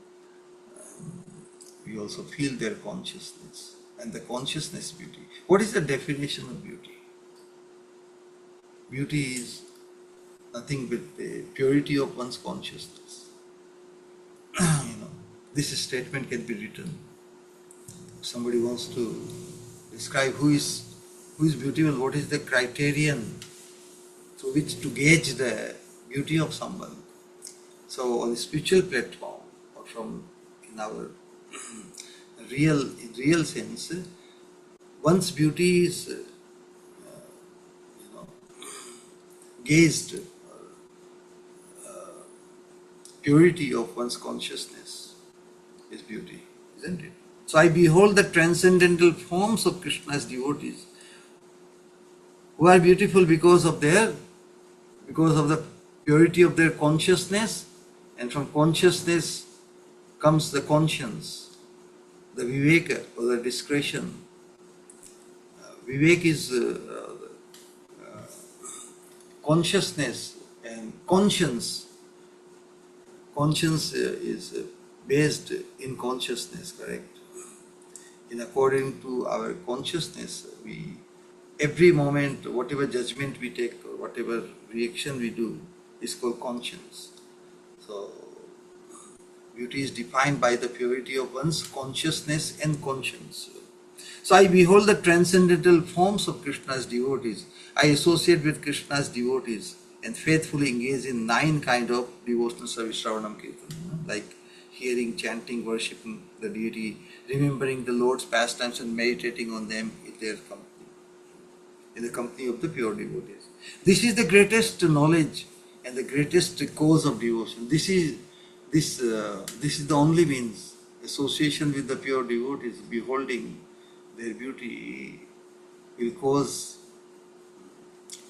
feel their consciousness, and the consciousness beauty. What is the definition of beauty? Beauty is nothing but the purity of one's consciousness. This statement can be written. If somebody wants to describe who is beautiful, what is the criterion through which to gauge the beauty of someone. So on the spiritual platform, or from in our real sense, one's beauty is gauged, purity of one's consciousness is beauty, isn't it? So I behold the transcendental forms of Krishna's devotees who are beautiful because of the purity of their consciousness, and from consciousness comes the conscience, the viveka or the discretion. Vivek is consciousness, and conscience. Conscience is based in consciousness, correct? In according to our consciousness, every moment, whatever judgment we take or whatever reaction we do is called conscience. So beauty is defined by the purity of one's consciousness and conscience. So I behold the transcendental forms of Krishna's devotees. I associate with Krishna's devotees and faithfully engage in 9 kinds of devotional service, Shravanam Kirtan, like hearing, chanting, worshipping the deity, remembering the Lord's pastimes and meditating on them in their company, in the company of the pure devotees. This is the greatest knowledge and the greatest cause of devotion. This is the only means. Association with the pure devotees, beholding their beauty, will cause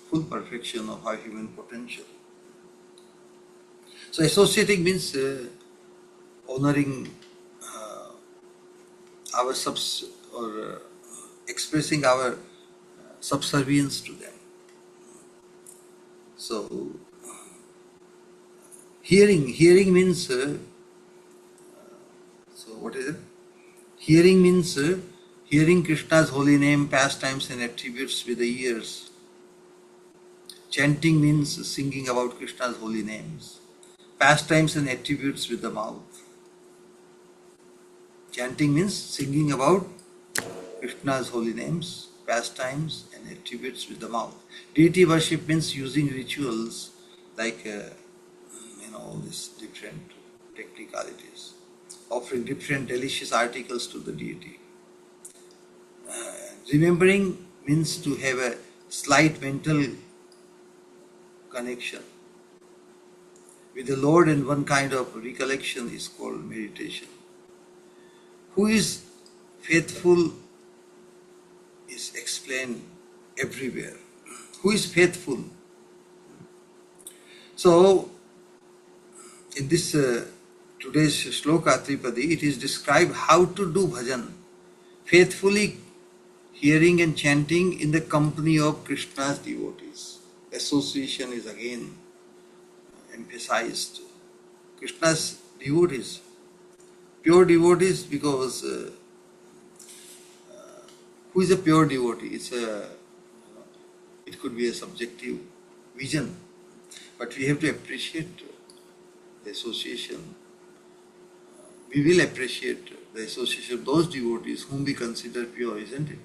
full perfection of our human potential. So associating means honoring our expressing our subservience to them. So hearing means so what is it? Hearing means hearing Krishna's holy name, pastimes and attributes with the ears. Chanting means singing about Krishna's holy names, pastimes and attributes with the mouth. Chanting means singing about Krishna's holy names, pastimes and attributes with the mouth. Deity worship means using rituals like all these different technicalities, offering different delicious articles to the deity. Remembering means to have a slight mental connection with the Lord, and one kind of recollection is called meditation. Who is faithful is explained everywhere. Who is faithful? So in this today's Sloka Tripadi, it is described how to do bhajan, faithfully hearing and chanting in the company of Krishna's devotees. Association is again emphasized. Krishna's devotees, pure devotees, because who is a pure devotee? It could be a subjective vision, but we have to appreciate the association. We will appreciate the association of those devotees whom we consider pure, isn't it?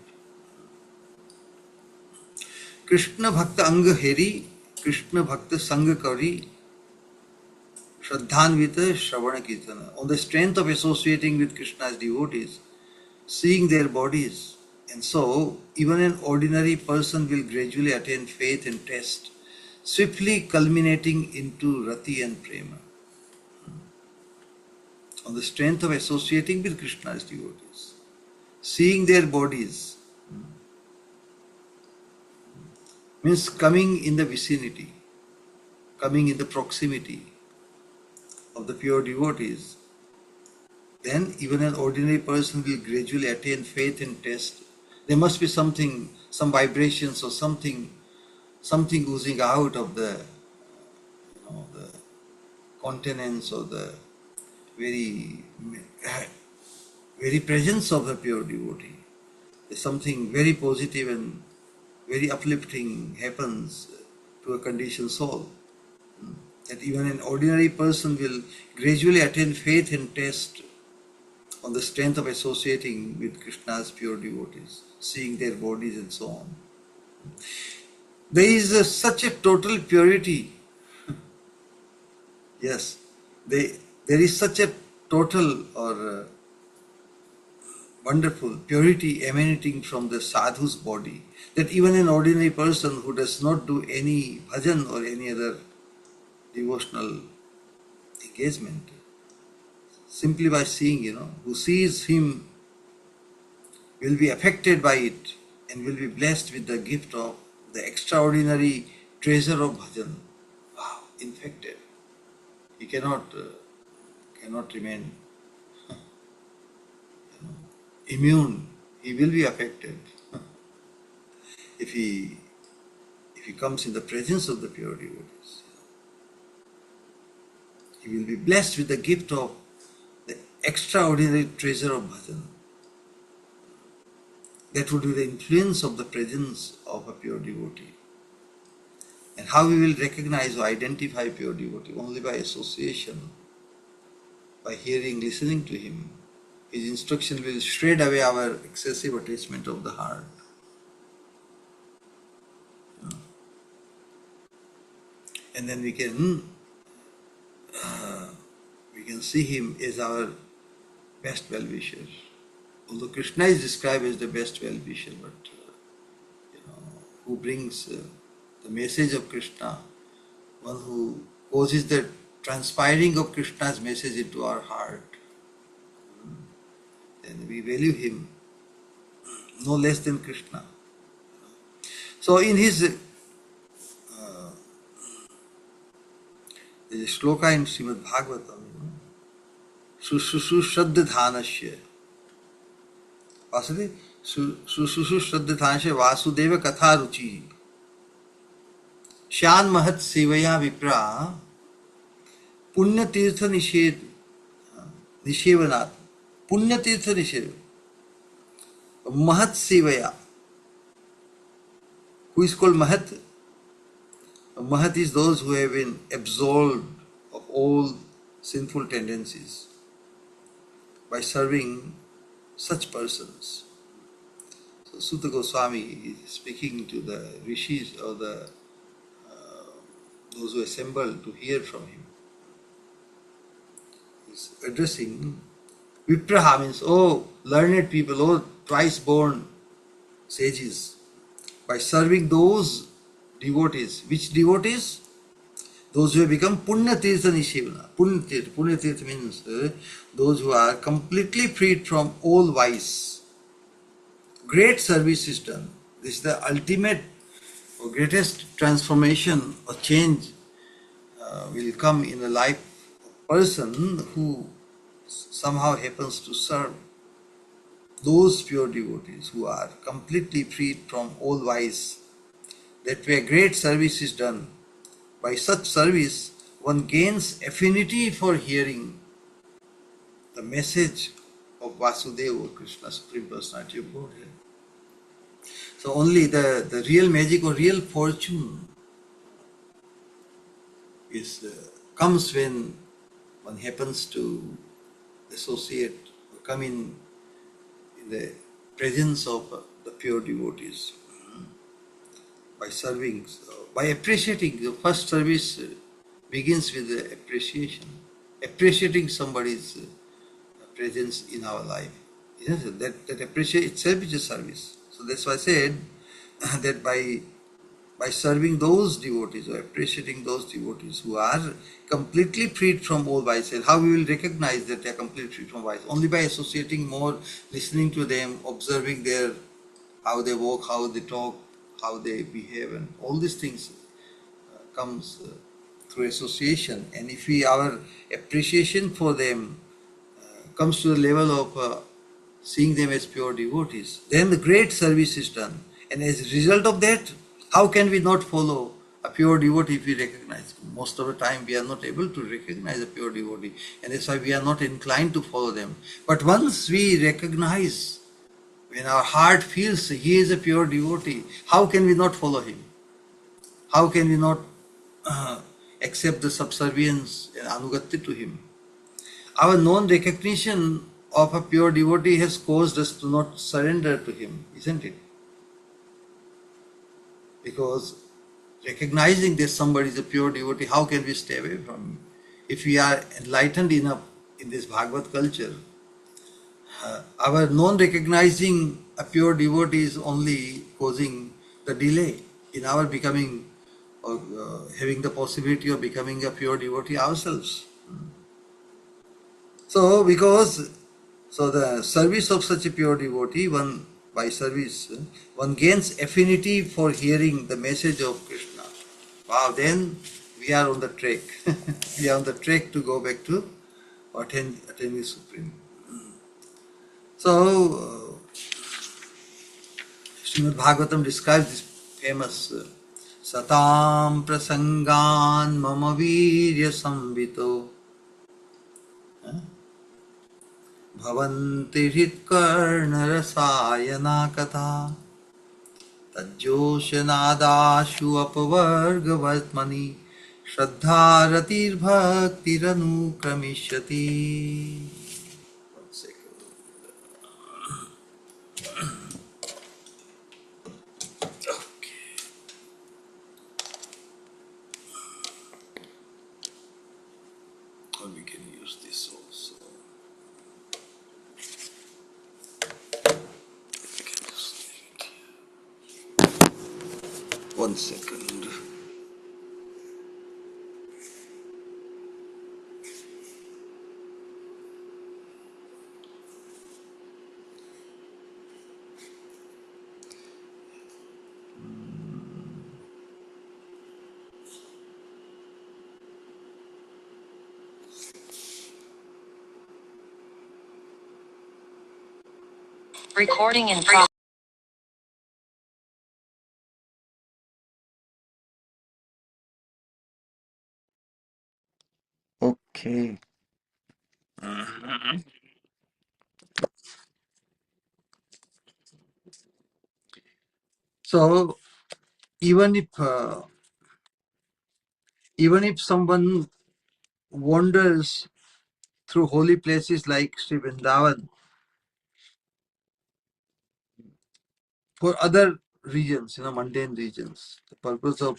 Krishna Bhakta Anga Heri, Krishna Bhakta Sangha Kari, Shraddhanvita Shravana Kirtana. On the strength of associating with Krishna's devotees, seeing their bodies, and so even an ordinary person will gradually attain faith and taste, swiftly culminating into Rati and Prema. On the strength of associating with Krishna's devotees, seeing their bodies, means coming in the vicinity, coming in the proximity of the pure devotees, then even an ordinary person will gradually attain faith and taste. There must be something, some vibrations or something oozing out of the, the continents or the very, very presence of the pure devotee. There's something very positive and very uplifting happens to a conditioned soul. That even an ordinary person will gradually attain faith and taste on the strength of associating with Krishna's pure devotees, seeing their bodies and so on. There is such a total purity. Yes, there is such a total or wonderful purity emanating from the sadhu's body that even an ordinary person who does not do any bhajan or any other devotional engagement, simply by seeing, who sees him will be affected by it and will be blessed with the gift of the extraordinary treasure of bhajan. Wow, infected. He cannot remain immune. He will be affected if he comes in the presence of the pure devotees. He will be blessed with the gift of the extraordinary treasure of bhajan. That would be the influence of the presence of a pure devotee. And how we will recognize or identify pure devotee? Only by association, by hearing, listening to him. His instruction will shred away our excessive attachment of the heart. And then we can see him as our best well-wisher. Although Krishna is described as the best well-wisher, but who brings the message of Krishna, one who causes the transpiring of Krishna's message into our heart, then we value him no less than Krishna. So in his there's a Sloka in Srimad Bhagavatam, Sushushu Shraddha Vasudeva Sushushu Shraddha Vasudeva Katha Ruchi Shan Mahat Sevaya Vipra Punya Tirtha Nishevanat Punya Tirtha Nishev Mahat Sevaya. Who is called Mahat? Mahat is those who have been absolved of all sinful tendencies by serving such persons. So Sutta Goswami is speaking to the rishis or those who assembled to hear from him. He's addressing Vipraha, means, oh learned people, oh twice born sages, by serving those devotees. Which devotees? Those who have become Punya Tirtha Nishevana. Punya Tirtha means those who are completely freed from all vice. Great service is done. This is the ultimate or greatest transformation or change will come in the life of a person who somehow happens to serve those pure devotees who are completely freed from all vice. That way great service is done. By such service, one gains affinity for hearing the message of Vasudeva, Krishna, Supreme Personality of Godhead. So only the real magic or real fortune comes when one happens to associate or come in the presence of the pure devotees. By serving, by appreciating. The first service begins with the appreciation. Appreciating somebody's presence in our life. That appreciation itself is a service. So that's why I said that by serving those devotees or appreciating those devotees who are completely freed from all vice. And how we will recognize that they are completely free from vice? Only by associating more, listening to them, observing how they walk, how they talk, how they behave, and all these things comes through association. And if our appreciation for them comes to the level of seeing them as pure devotees. Then the great service is done. And as a result of that, how can we not follow a pure devotee if we recognize? Most of the time we are not able to recognize a pure devotee, and that's why we are not inclined to follow them. But once we recognize, when our heart feels he is a pure devotee, how can we not follow him? How can we not accept the subservience and anugati to him? Our known recognition of a pure devotee has caused us to not surrender to him, isn't it? Because recognizing that somebody is a pure devotee, how can we stay away from him? If we are enlightened enough in this Bhagavad culture, our non-recognizing a pure devotee is only causing the delay in our becoming or having the possibility of becoming a pure devotee ourselves. So, the service of such a pure devotee, one by service, one gains affinity for hearing the message of Krishna. Wow, then we are on the track. We are on the track to go back to attaining Supreme. So, Srimad Bhagavatam describes this famous Satam Prasangan Mama Virya Samvito Bhavanti Hritkarna Rasayana Katha Tajoshanadashu Apavargavatmani Shraddharatir Bhaktiranu Kramishyati. One second. Or we can use this also. One second. Recording in progress. Okay. So even if someone wanders through holy places like Sri Vrindavan for other regions, mundane regions, the purpose of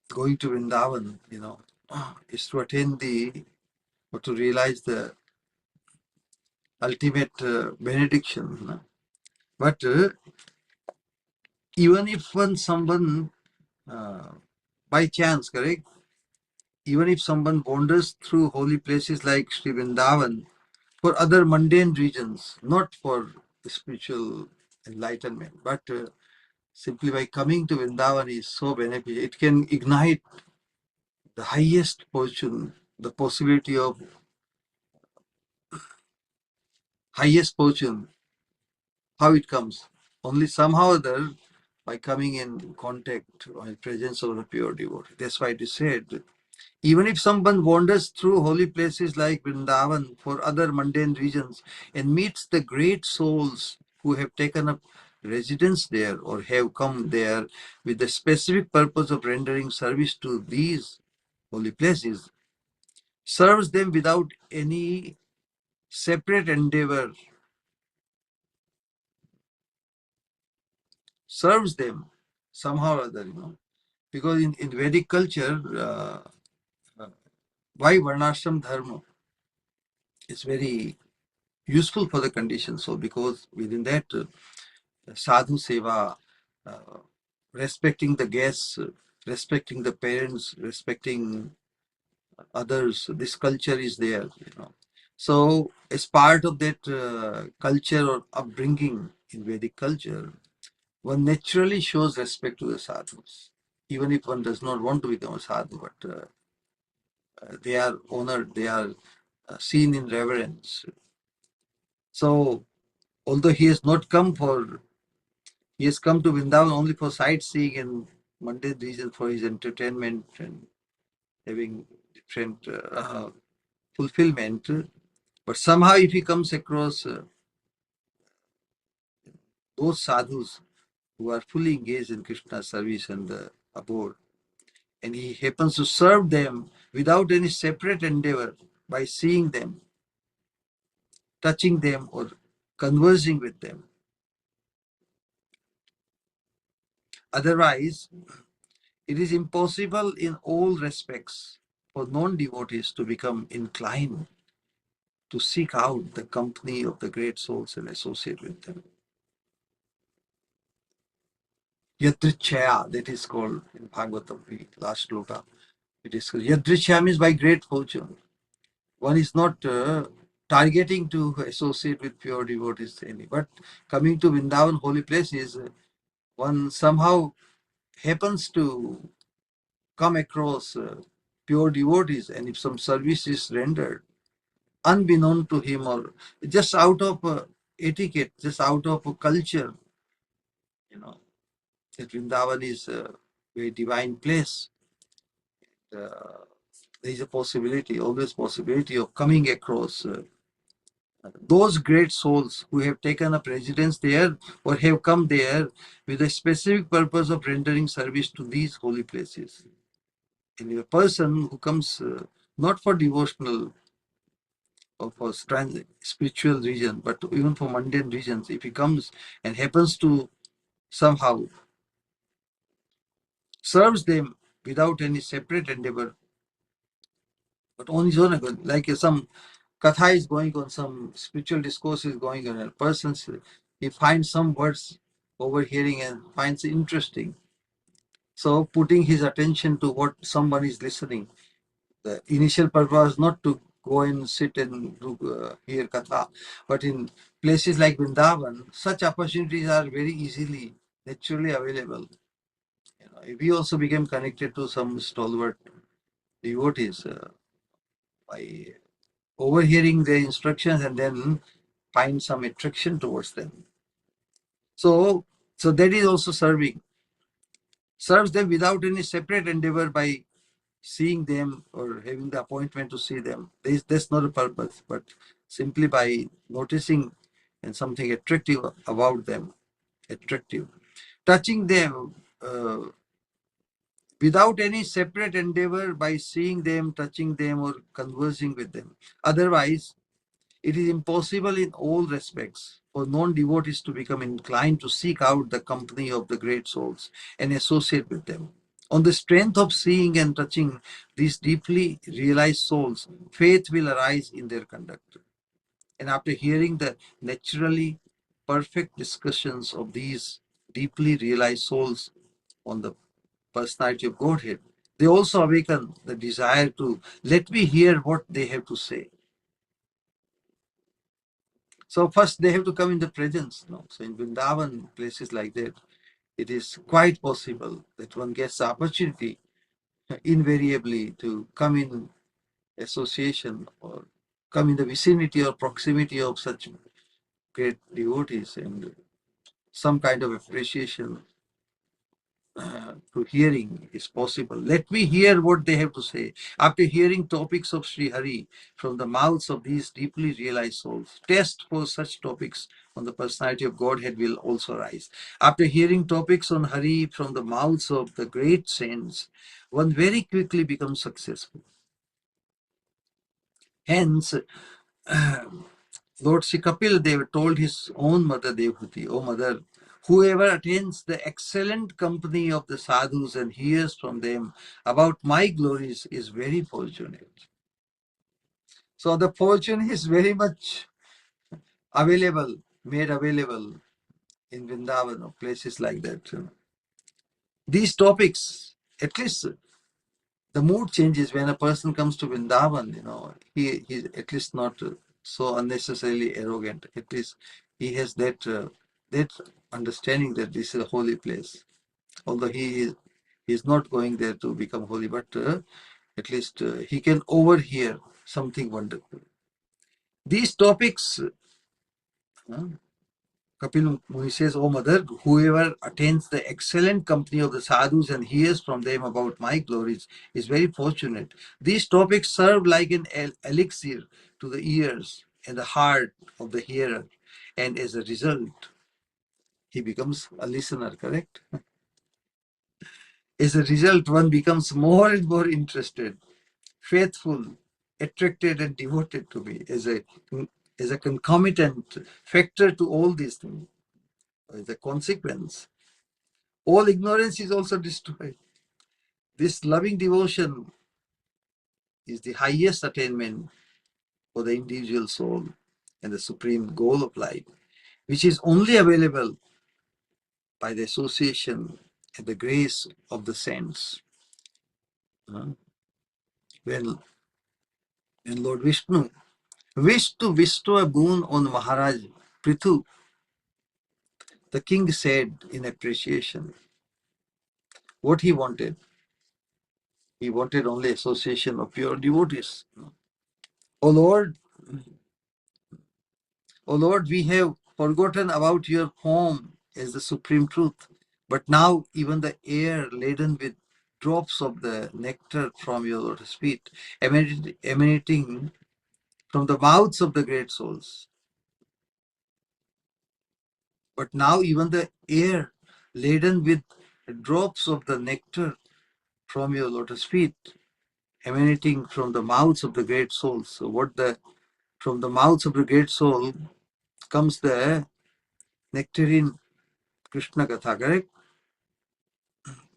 going to Vrindavan, is to attain or to realize the ultimate benediction. But even if someone by chance, correct? Even if someone wanders through holy places like Sri Vrindavan for other mundane regions, not for spiritual enlightenment, but simply by coming to Vrindavan is so beneficial. It can ignite the highest fortune, the possibility of highest fortune. How it comes? Only somehow or other by coming in contact or in presence of the pure devotee. That's why it is said, even if someone wanders through holy places like Vrindavan for other mundane regions and meets the great souls who have taken up residence there or have come there with the specific purpose of rendering service to these holy places, serves them without any separate endeavor, serves them somehow or other, because in Vedic culture, why Varnashram Dharma is very useful for the condition. So because within that sadhu seva, uh, respecting the guests, respecting the parents, respecting others, this culture is there. So as part of that culture or upbringing in Vedic culture, one naturally shows respect to the sadhus, even if one does not want to become a sadhu, but they are honored, they are seen in reverence. So, although he has not come for, he has come to Vrindavan only for sightseeing and mundane reasons for his entertainment and having different fulfillment. But somehow, if he comes across those sadhus who are fully engaged in Krishna's service and the abode, and he happens to serve them without any separate endeavor by seeing them, touching them, or conversing with them. Otherwise, it is impossible in all respects for non-devotees to become inclined to seek out the company of the great souls and associate with them. Yadrichaya, that is called in Bhagavatam, the last sloka. It is called Yadrichaya means by great fortune. One is not targeting to associate with pure devotees any, but coming to Vrindavan holy place is one somehow happens to come across pure devotees, and if some service is rendered unbeknown to him or just out of etiquette, just out of culture, you know, that Vrindavan is a very divine place. Uh, there is a possibility, always possibility of coming across those great souls who have taken up residence there or have come there with a specific purpose of rendering service to these holy places. And a person who comes not for devotional or for spiritual reason, but even for mundane reasons, if he comes and happens to somehow serves them without any separate endeavor, but on his own account, like some katha is going on, some spiritual discourse is going on, and a person, he finds some words overhearing and finds it interesting. So putting his attention to what someone is listening, the initial purpose is not to go and sit and hear katha, but in places like Vrindavan, such opportunities are very easily, naturally available. You know, we also became connected to some stalwart devotees by overhearing their instructions and then find some attraction towards them. So that is also serves them without any separate endeavor by seeing them or having the appointment to see them. That's not a purpose, but simply by noticing and something attractive about them, attractive, touching them without any separate endeavor by seeing them, touching them, or conversing with them. Otherwise, it is impossible in all respects for non-devotees to become inclined to seek out the company of the great souls and associate with them. On the strength of seeing and touching these deeply realized souls, faith will arise in their conduct. And after hearing the naturally perfect discussions of these deeply realized souls on the personality of Godhead, they also awaken the desire to let me hear what they have to say. So first they have to come in the presence. No? So in Vrindavan, places like that, it is quite possible that one gets the opportunity invariably to come in association or come in the vicinity or proximity of such great devotees, and some kind of appreciation to hearing is possible. Let me hear what they have to say. After hearing topics of Sri Hari from the mouths of these deeply realized souls, test for such topics on the personality of Godhead will also arise. After hearing topics on Hari from the mouths of the great saints, one very quickly becomes successful. Hence, Lord Sri Kapil Dev told his own mother Devhuti, "O mother, whoever attains the excellent company of the sadhus and hears from them about my glories is very fortunate." So the fortune is very much available, made available in Vrindavan or places like that. These topics, at least the mood changes when a person comes to Vrindavan. He's at least not so unnecessarily arrogant. At least he has that understanding that this is a holy place. Although he is not going there to become holy, but at least he can overhear something wonderful. These topics, Kapil Muni says, "O mother, whoever attains the excellent company of the sadhus and hears from them about my glories is very fortunate. These topics serve like an elixir to the ears and the heart of the hearer, and as a result, he becomes a listener, correct? As a result, one becomes more and more interested, faithful, attracted, and devoted to me as a concomitant factor to all these things, as a consequence. All ignorance is also destroyed. This loving devotion is the highest attainment for the individual soul and the supreme goal of life, which is only available by the association and the grace of the saints. When, when Lord Vishnu wished to bestow a boon on Maharaj Prithu, the king said in appreciation what he wanted. He wanted only association of pure devotees. O Lord, O Lord, we have forgotten about your form as the supreme truth, but now even the air laden with drops of the nectar from your lotus feet, emanating from the mouths of the great souls. But now even the air laden with drops of the nectar from your lotus feet, emanating from the mouths of the great souls. So from the mouths of the great soul comes the nectarine Krishna Katha, correct?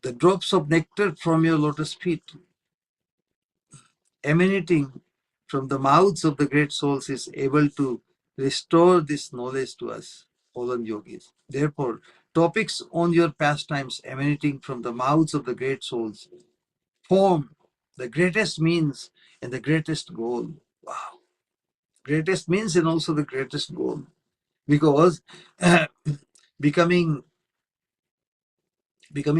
The drops of nectar from your lotus feet emanating from the mouths of the great souls is able to restore this knowledge to us, fallen yogis. Therefore, topics on your pastimes emanating from the mouths of the great souls form the greatest means and the greatest goal. Wow. Greatest means and also the greatest goal. Because becoming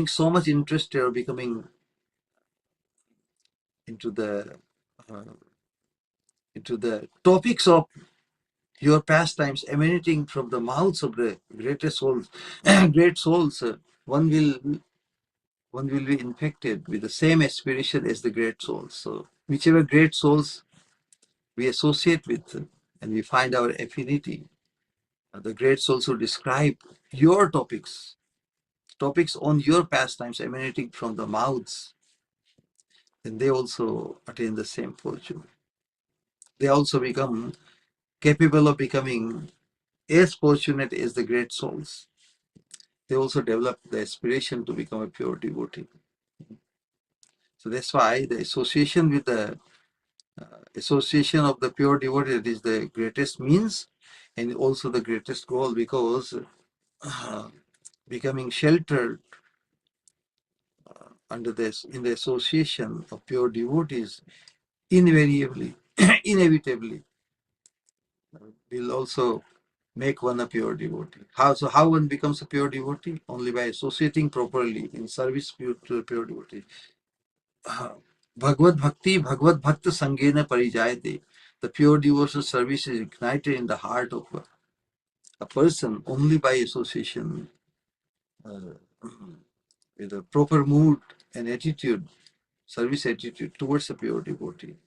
so much interested or becoming into the uh, topics of your pastimes emanating from the mouths of the greatest souls, great souls, one will be infected with the same aspiration as the great souls. So whichever great souls we associate with and we find our affinity, the great souls who describe your topics on your pastimes emanating from the mouths, then they also attain the same fortune. They also become capable of becoming as fortunate as the great souls. They also develop the aspiration to become a pure devotee. So that's why the association of the pure devotee is the greatest means and also the greatest goal, because becoming sheltered under this in the association of pure devotees invariably, inevitably will also make one a pure devotee. How one becomes a pure devotee? Only by associating properly in service to the pure devotee. Bhagavad Bhakti, Bhagavad Bhakta Sangena Parijayate. The pure devotional service is ignited in the heart of a person only by association with a proper mood and attitude, service attitude towards a pure devotee.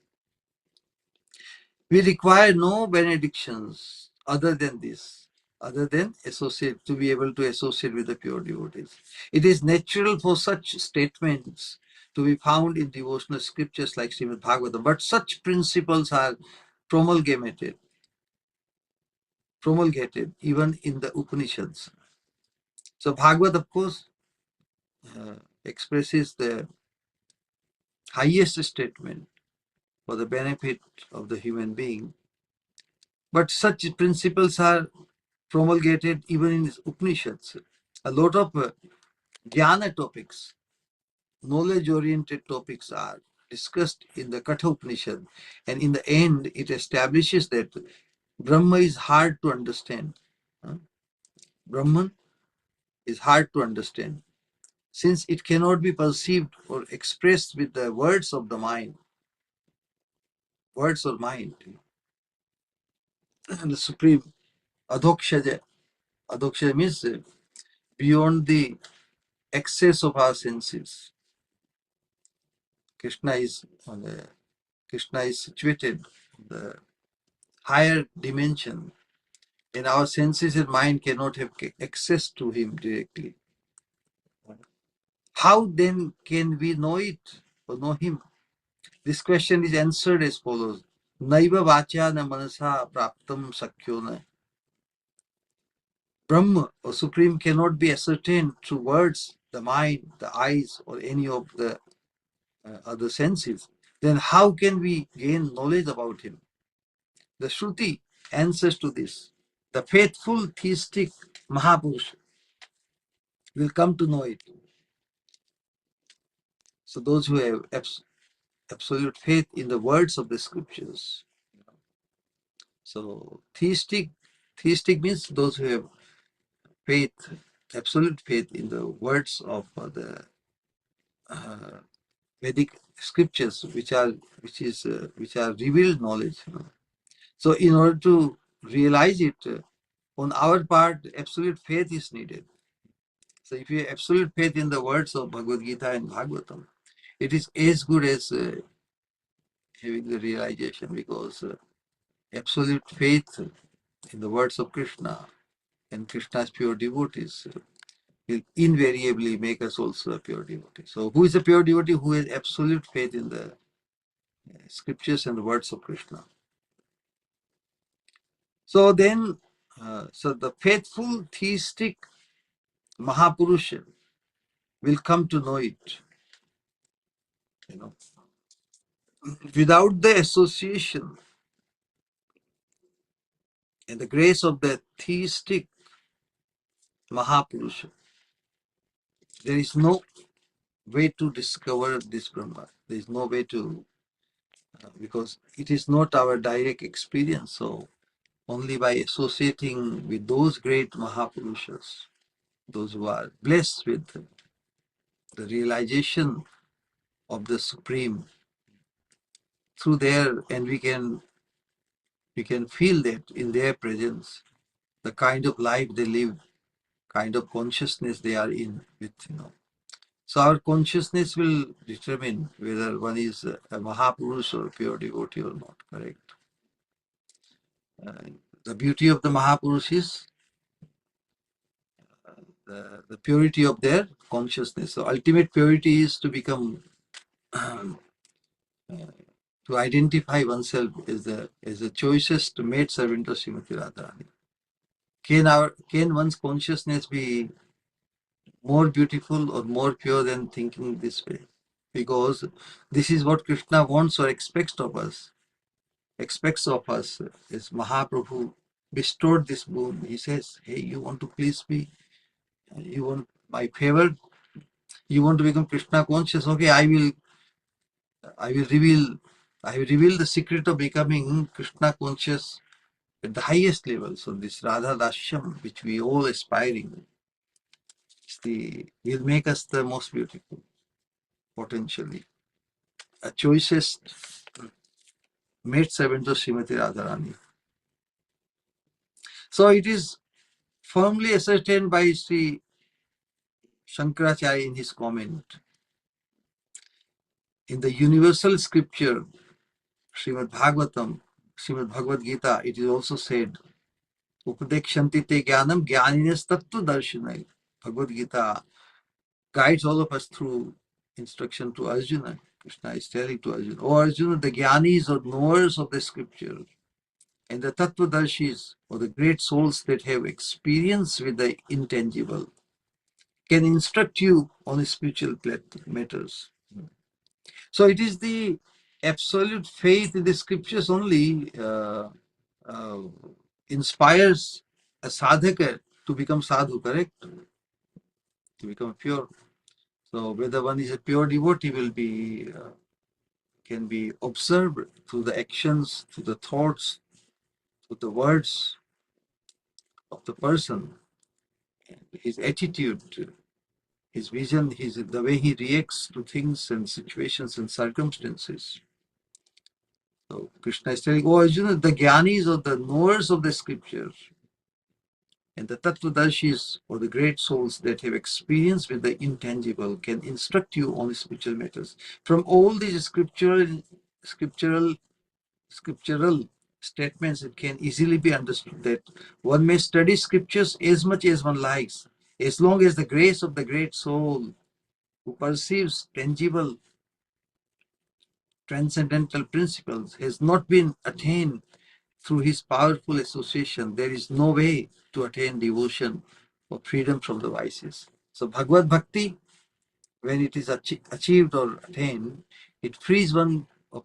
We require no benedictions other than this, other than associate, to be able to associate with the pure devotees. It is natural for such statements to be found in devotional scriptures like Srimad Bhagavatam, but such principles are promulgated even in the Upanishads. So Bhagavad, of course, expresses the highest statement for the benefit of the human being, but such principles are promulgated even in Upanishads. A lot of jnana topics, knowledge-oriented topics are discussed in the Katha Upanishad, and in the end, it establishes that Brahma is hard to understand. Brahman is hard to understand, since it cannot be perceived or expressed with the words of the mind, words or mind. the supreme adhokshaja. Adhokshaja means beyond the excess of our senses. Krishna is Krishna is situated in the higher dimension, and our senses and mind cannot have access to him directly. How then can we know it or know him? This question is answered as follows. Naiva vacha na manasa praptam sakyo. Brahma or Supreme cannot be ascertained through words, the mind, the eyes, or any of the other senses. Then how can we gain knowledge about him? The Shruti answers to this. The faithful theistic Mahapurush will come to know it. So those who have absolute faith in the words of the scriptures. So theistic means those who have faith, absolute faith in the words of the Vedic scriptures, which are revealed knowledge. So, in order to realize it, on our part, absolute faith is needed. So, if you have absolute faith in the words of Bhagavad Gita and Bhagavatam, it is as good as having the realization, because absolute faith in the words of Krishna and Krishna's pure devotees will invariably make us also a pure devotee. So, who is a pure devotee? Who has absolute faith in the scriptures and the words of Krishna. So then, so the faithful theistic Mahapurusha will come to know it. Without the association and the grace of the theistic Mahapurusha, there is no way to discover this Brahma. There is no way to, because it is not our direct experience. So only by associating with those great Mahapurushas, those who are blessed with the realization of the Supreme through their, and we can feel that in their presence, the kind of life they live, kind of consciousness they are in with. So our consciousness will determine whether one is a Mahapurush or a pure devotee or not, correct? The beauty of the Mahapurush is the purity of their consciousness. So ultimate purity is to become to identify oneself as the choicest maid servant of Srimati Radharani. Can one's consciousness be more beautiful or more pure than thinking this way? Because this is what Krishna wants or expects of us. Expects of us is Mahaprabhu bestowed this boon. He says, hey, you want to please me? You want my favor? You want to become Krishna conscious? Okay, I will reveal the secret of becoming Krishna conscious at the highest level. So this Radha Dashyam, which we all aspiring, will make us the most beautiful, potentially. A choicest maid servant of Srimati Radharani. So it is firmly ascertained by Sri Shankaracharya in his comment. In the universal scripture, Srimad Bhagavatam, Srimad Bhagavad Gita, it is also said, Upadekshanti te jnanam jnaninas tattva darshanai. Bhagavad Gita guides all of us through instruction to Arjuna. Krishna is telling to Arjuna, oh Arjuna, the jnanis or knowers of the scripture and the tattvadarshis, or the great souls that have experience with the intangible, can instruct you on spiritual matters. So it is the absolute faith in the scriptures only uh, inspires a sadhaka to become sadhu, correct? To become pure. So whether one is a pure devotee will be can be observed through the actions, through the thoughts, through the words of the person, his attitude, his vision, the way he reacts to things and situations and circumstances. So Krishna is telling, oh Arjuna, the Gyanis or the knowers of the scriptures and the Tattvadarshis or the great souls that have experience with the intangible can instruct you on spiritual matters. From all these scriptural scriptural statements, it can easily be understood that one may study scriptures as much as one likes, as long as the grace of the great soul who perceives tangible transcendental principles has not been attained through his powerful association. There is no way to attain devotion or freedom from the vices. So Bhagavad Bhakti, when it is achieved or attained, it frees one of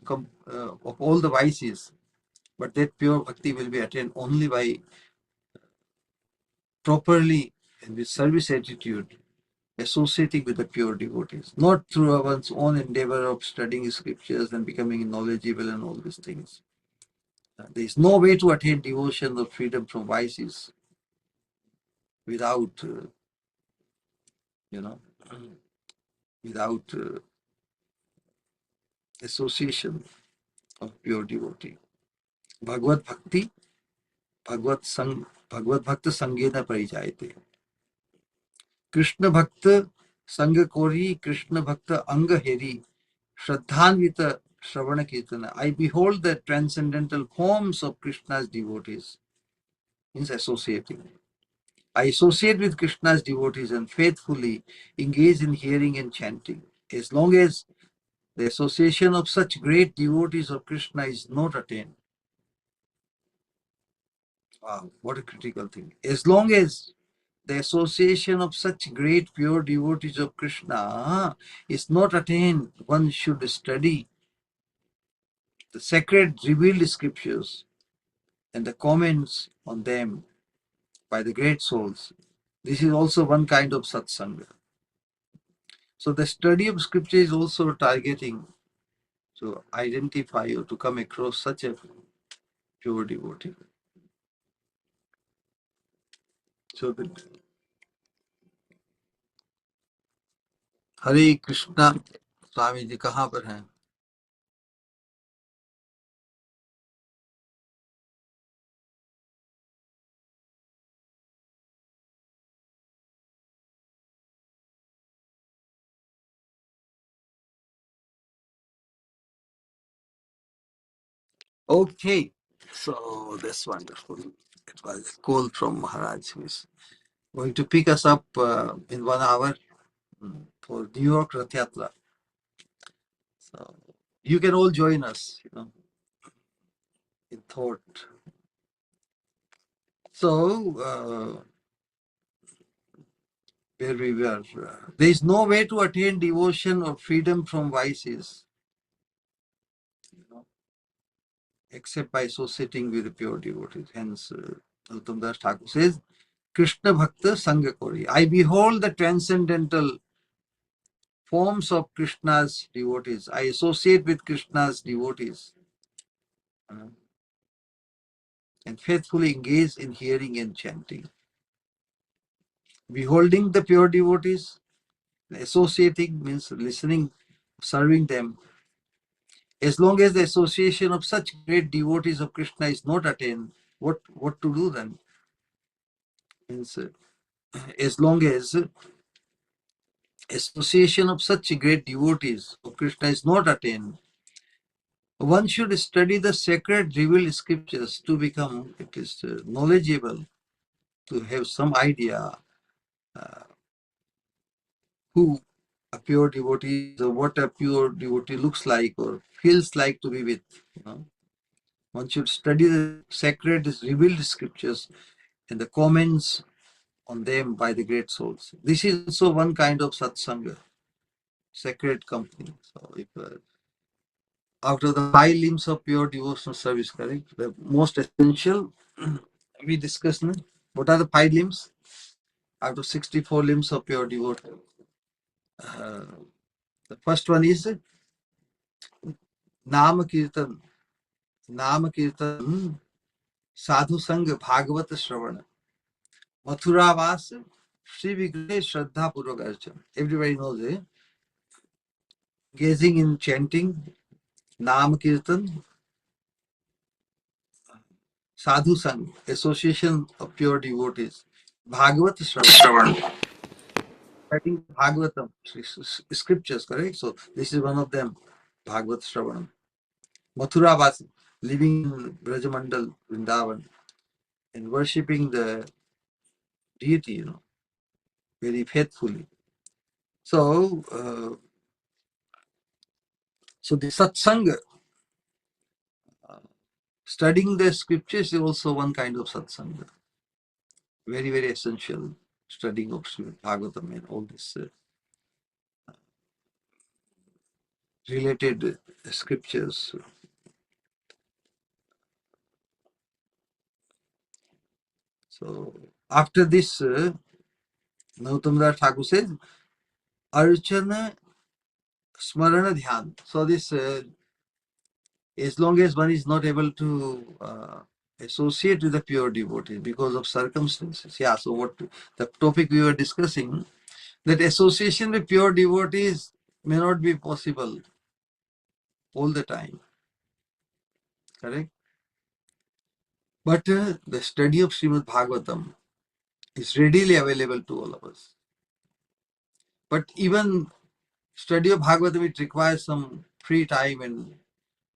all the vices. But that pure bhakti will be attained only by properly and with service attitude associating with the pure devotees, not through one's own endeavor of studying scriptures and becoming knowledgeable and all these things. There is no way to attain devotion or freedom from vices without, you know, without association of pure devotee. Bhagavad Bhakti, Bhagavad Bhakta Sangena Parijayate. Krishna Bhakta Sangha Kori, Krishna Bhakta Anga Heri, Shraddhanvita Shravana Kirtana. I behold the transcendental forms of Krishna's devotees, means associating. I associate with Krishna's devotees and faithfully engage in hearing and chanting. As long as the association of such great devotees of Krishna is not attained. Wow, what a critical thing. As long as the association of such great pure devotees of Krishna is not attained, one should study the sacred revealed scriptures and the comments on them by the great souls. This is also one kind of satsanga. So the study of scripture is also targeting to identify or to come across such a pure devotee. So the हरे कृष्णा स्वामी जी कहाँ पर हैं? Okay, so that's wonderful. It was a call from Maharaj who is going to pick us up in 1 hour for New York Rath Yatra. So you can all join us, in thought. So where we were, there is no way to attain devotion or freedom from vices, except by associating with the pure devotees. Hence, Uttam Das Thakur says, Krishna Bhakta Sangha Kori. I behold the transcendental forms of Krishna's devotees. I associate with Krishna's devotees and faithfully engage in hearing and chanting. Beholding the pure devotees, associating means listening, serving them. As long as the association of such great devotees of Krishna is not attained, what to do then? Means as long as association of such great devotees of Krishna is not attained, one should study the sacred revealed scriptures to become at least knowledgeable, to have some idea who a pure devotee is or what a pure devotee looks like or feels like to be with. One should study the sacred revealed scriptures and the comments on them by the great souls. This is also one kind of satsanga, sacred company. So if out of the 5 limbs of pure devotional service, correct? The most essential, we discussed, no? What are the 5 limbs? Out of 64 limbs of pure devotee. The first one is Nama Kirtan. Nama Kirtan, Sadhu Sangha, Bhagavata Shravana. Mathura Vas, Sri Vigrahe, Shraddha Purvak Archan. Everybody knows it. Gazing in chanting, Nama Kirtan, Sadhu Sangh, Association of Pure Devotees, Bhagavat Shravan, studying Bhagavatam, scriptures, correct? So this is one of them, Bhagavat Shravan. Mathura Vasi, living in Brajamandal, Vrindavan, and worshipping the deity, very faithfully. So, so the satsanga, studying the scriptures is also one kind of satsanga. Very, very essential. Studying of Bhagavatam and all this related scriptures. So after this, Nautamdar Thakur says, Archana Smarana Dhyan. So this, as long as one is not able to associate with the pure devotee because of circumstances. Yeah, so what the topic we were discussing, that association with pure devotees may not be possible all the time. Correct? But the study of Srimad Bhagavatam is readily available to all of us. But even study of Bhagavatam, it requires some free time and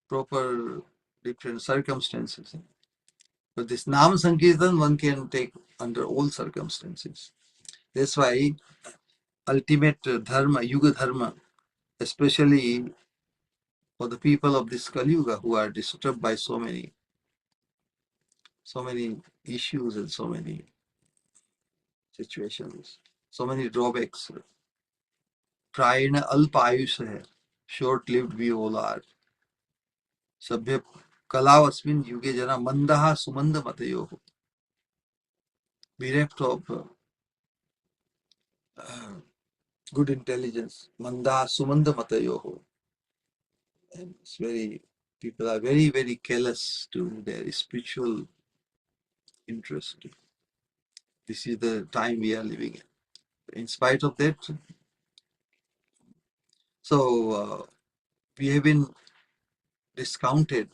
proper different circumstances. But this Nam Sankirtan one can take under all circumstances. That's why ultimate dharma, yuga dharma, especially for the people of this Kali Yuga who are disturbed by so many issues and so many situations, so many drawbacks. Prayena alpa ayush hai, short-lived we all are. Sabhya kalavasmin yuge jana mandaha sumanda matayoho. Bereft of good intelligence, mandaha sumanda matayoho. And it's very, people are very, very careless to their spiritual interest. This is the time we are living in. In spite of that, so we have been discounted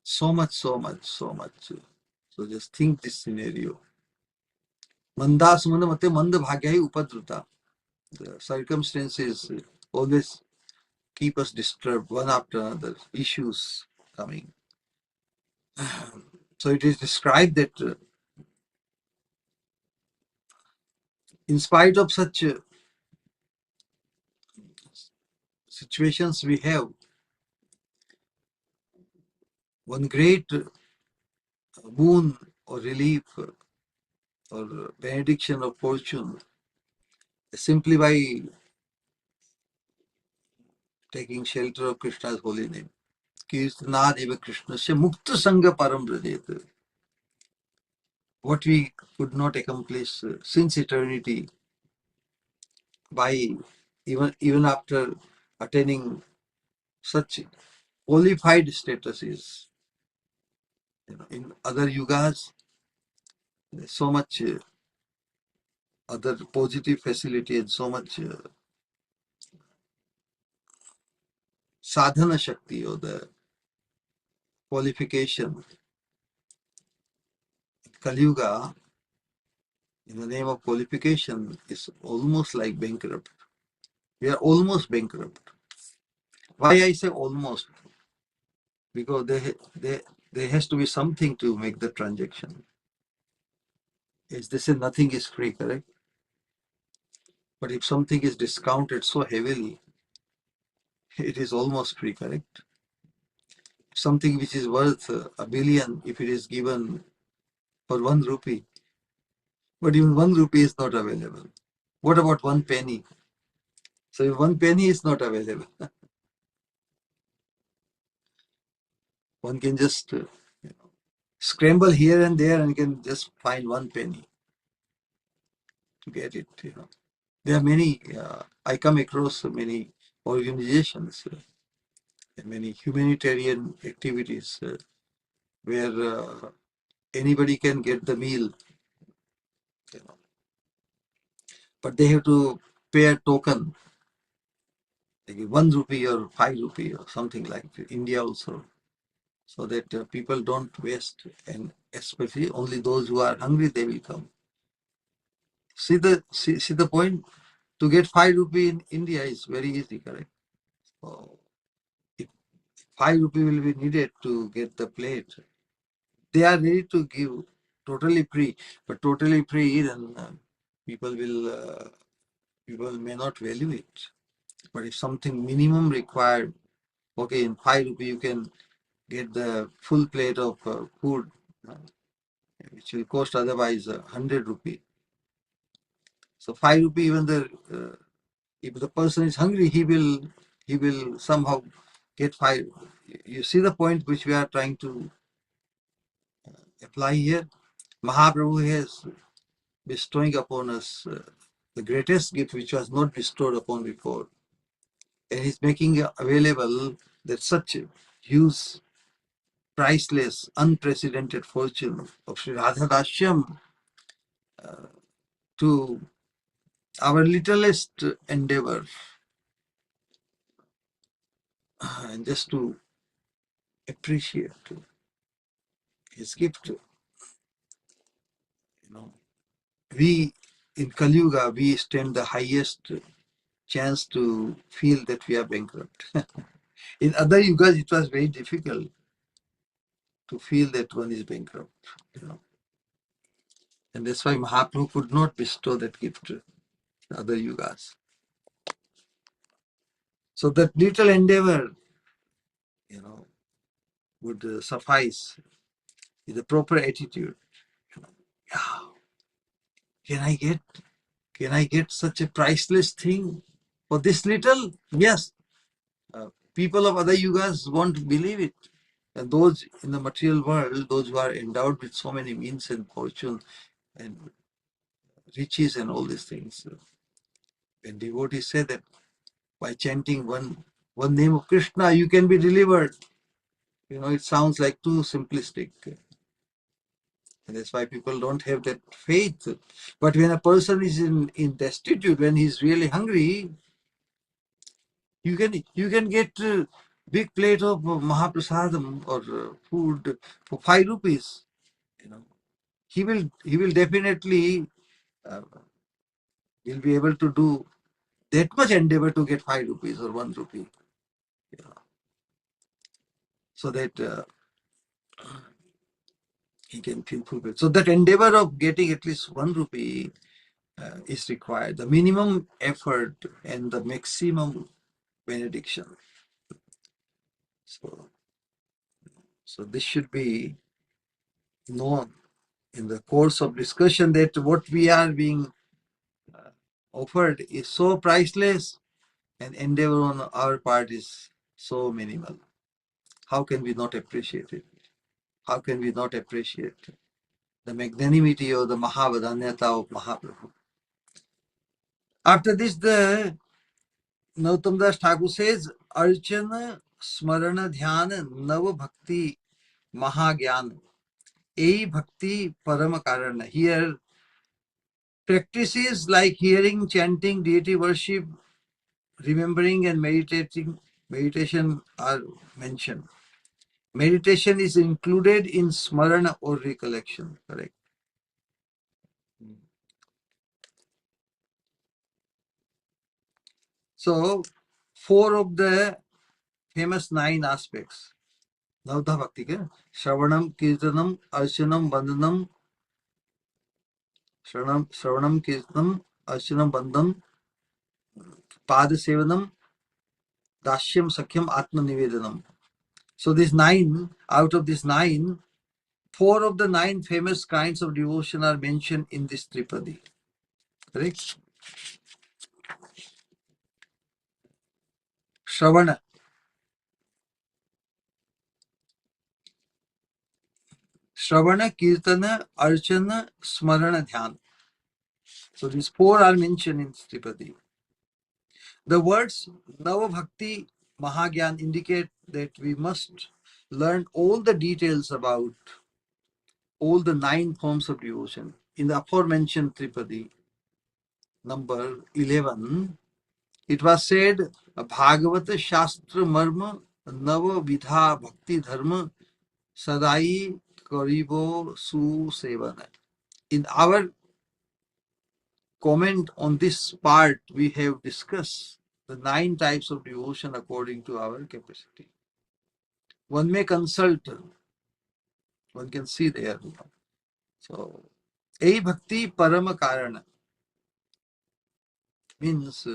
so much. So just think this scenario. Manda sumanda mate manda bhagya hi upadruta. The circumstances always keep us disturbed one after another, issues coming. So it is described that in spite of such situations we have, one great boon or relief or benediction of fortune simply by taking shelter of Krishna's holy name. Kirtanad eva Krishnasya mukta sangha param brajet. What we could not accomplish since eternity by even after attaining such qualified statuses. In other yugas, there's so much other positive facility and so much sadhana shakti or the qualification. Kali Yuga, in the name of qualification, is almost like bankrupt. We are almost bankrupt. Why I say almost? Because there has to be something to make the transaction. As they say, nothing is free, correct? But if something is discounted so heavily, it is almost free, correct? Something which is worth a billion, if it is given for 1 rupee, but even 1 rupee is not available. What about 1 penny? So if 1 penny is not available, one can just scramble here and there and can just find 1 penny to get it. There are many, I come across many organizations, many humanitarian activities where anybody can get the meal, you know, but they have to pay a token, like 1 rupee or 5 rupee or something like that. India also. so that people don't waste, and especially only those who are hungry, they will come. See the point? To get 5 rupee in India is very easy, correct? So if 5 rupee will be needed to get the plate, they are ready to give totally free, but totally free, then people may not value it. But if something minimum required, okay, in 5 rupee you can get the full plate of food, uh, which will cost otherwise 100 rupee. So 5 rupee, even if the person is hungry, he will somehow get 5. You see the point which we are trying to apply here. Mahaprabhu has bestowing upon us the greatest gift which was not bestowed upon before, and he's making available that such huge, priceless, unprecedented fortune of Sri Radha Dashyam to our littlest endeavor, and just to appreciate his gift. We in Kali Yuga, we stand the highest chance to feel that we are bankrupt. In other yugas, it was very difficult to feel that one is bankrupt. And that's why Mahaprabhu could not bestow that gift to other yugas. So that little endeavor, would suffice with the proper attitude. Yeah, can I get such a priceless thing for this little? Yes. People of other yugas won't believe it. And those in the material world, those who are endowed with so many means and fortune and riches and all these things, when devotees say that by chanting one name of Krishna, you can be delivered, it sounds like too simplistic. And that's why people don't have that faith. But when a person is in destitute, when he's really hungry, you can get a big plate of Mahaprasadam or food for 5 rupees. He will definitely uh, will be able to do that much endeavor to get 5 rupees or 1 rupee, so that he can feel fulfilled. So that endeavor of getting at least 1 rupee is required, the minimum effort and the maximum benediction. So this should be known in the course of discussion, that what we are being offered is so priceless, and endeavor on our part is so minimal. How can we not appreciate it? How can we not appreciate the magnanimity or the Mahavadanyata of Mahaprabhu? After this, the Nautam Das Thakur says, Archana Smarana Dhyana Nava Bhakti Mahagyan. A Bhakti Paramakarana. Here, practices like hearing, chanting, deity worship, remembering, and meditation are mentioned. Meditation is included in smarana or recollection, correct? So, 4 of the famous 9 aspects. Navdha Bhakti, Shravanam, Kirtanam, Archanam, Bandhanam, Shravanam, Kirtanam, Archanam, Bandhanam, Pada Sevanam, Dashyam, Sakhyam, Atma Nivedanam. So these 9, out of these 9, 4 of the 9 famous kinds of devotion are mentioned in this Tripadi. Correct? Shravana, Kirtana, Archana, Smarana, Dhyana. So these 4 are mentioned in Tripadi. The words Nava Bhakti Mahagyan indicate that we must learn all the details about all the 9 forms of devotion. In the aforementioned Tripadi, number 11, it was said, Bhagavata Shastra Marma Nava Vidha Bhakti Dharma Sadai Karibo Su Sevana. In our comment on this part, we have discussed the 9 types of devotion according to our capacity. One may consult, one can see there. So, A Bhakti Parama Karana means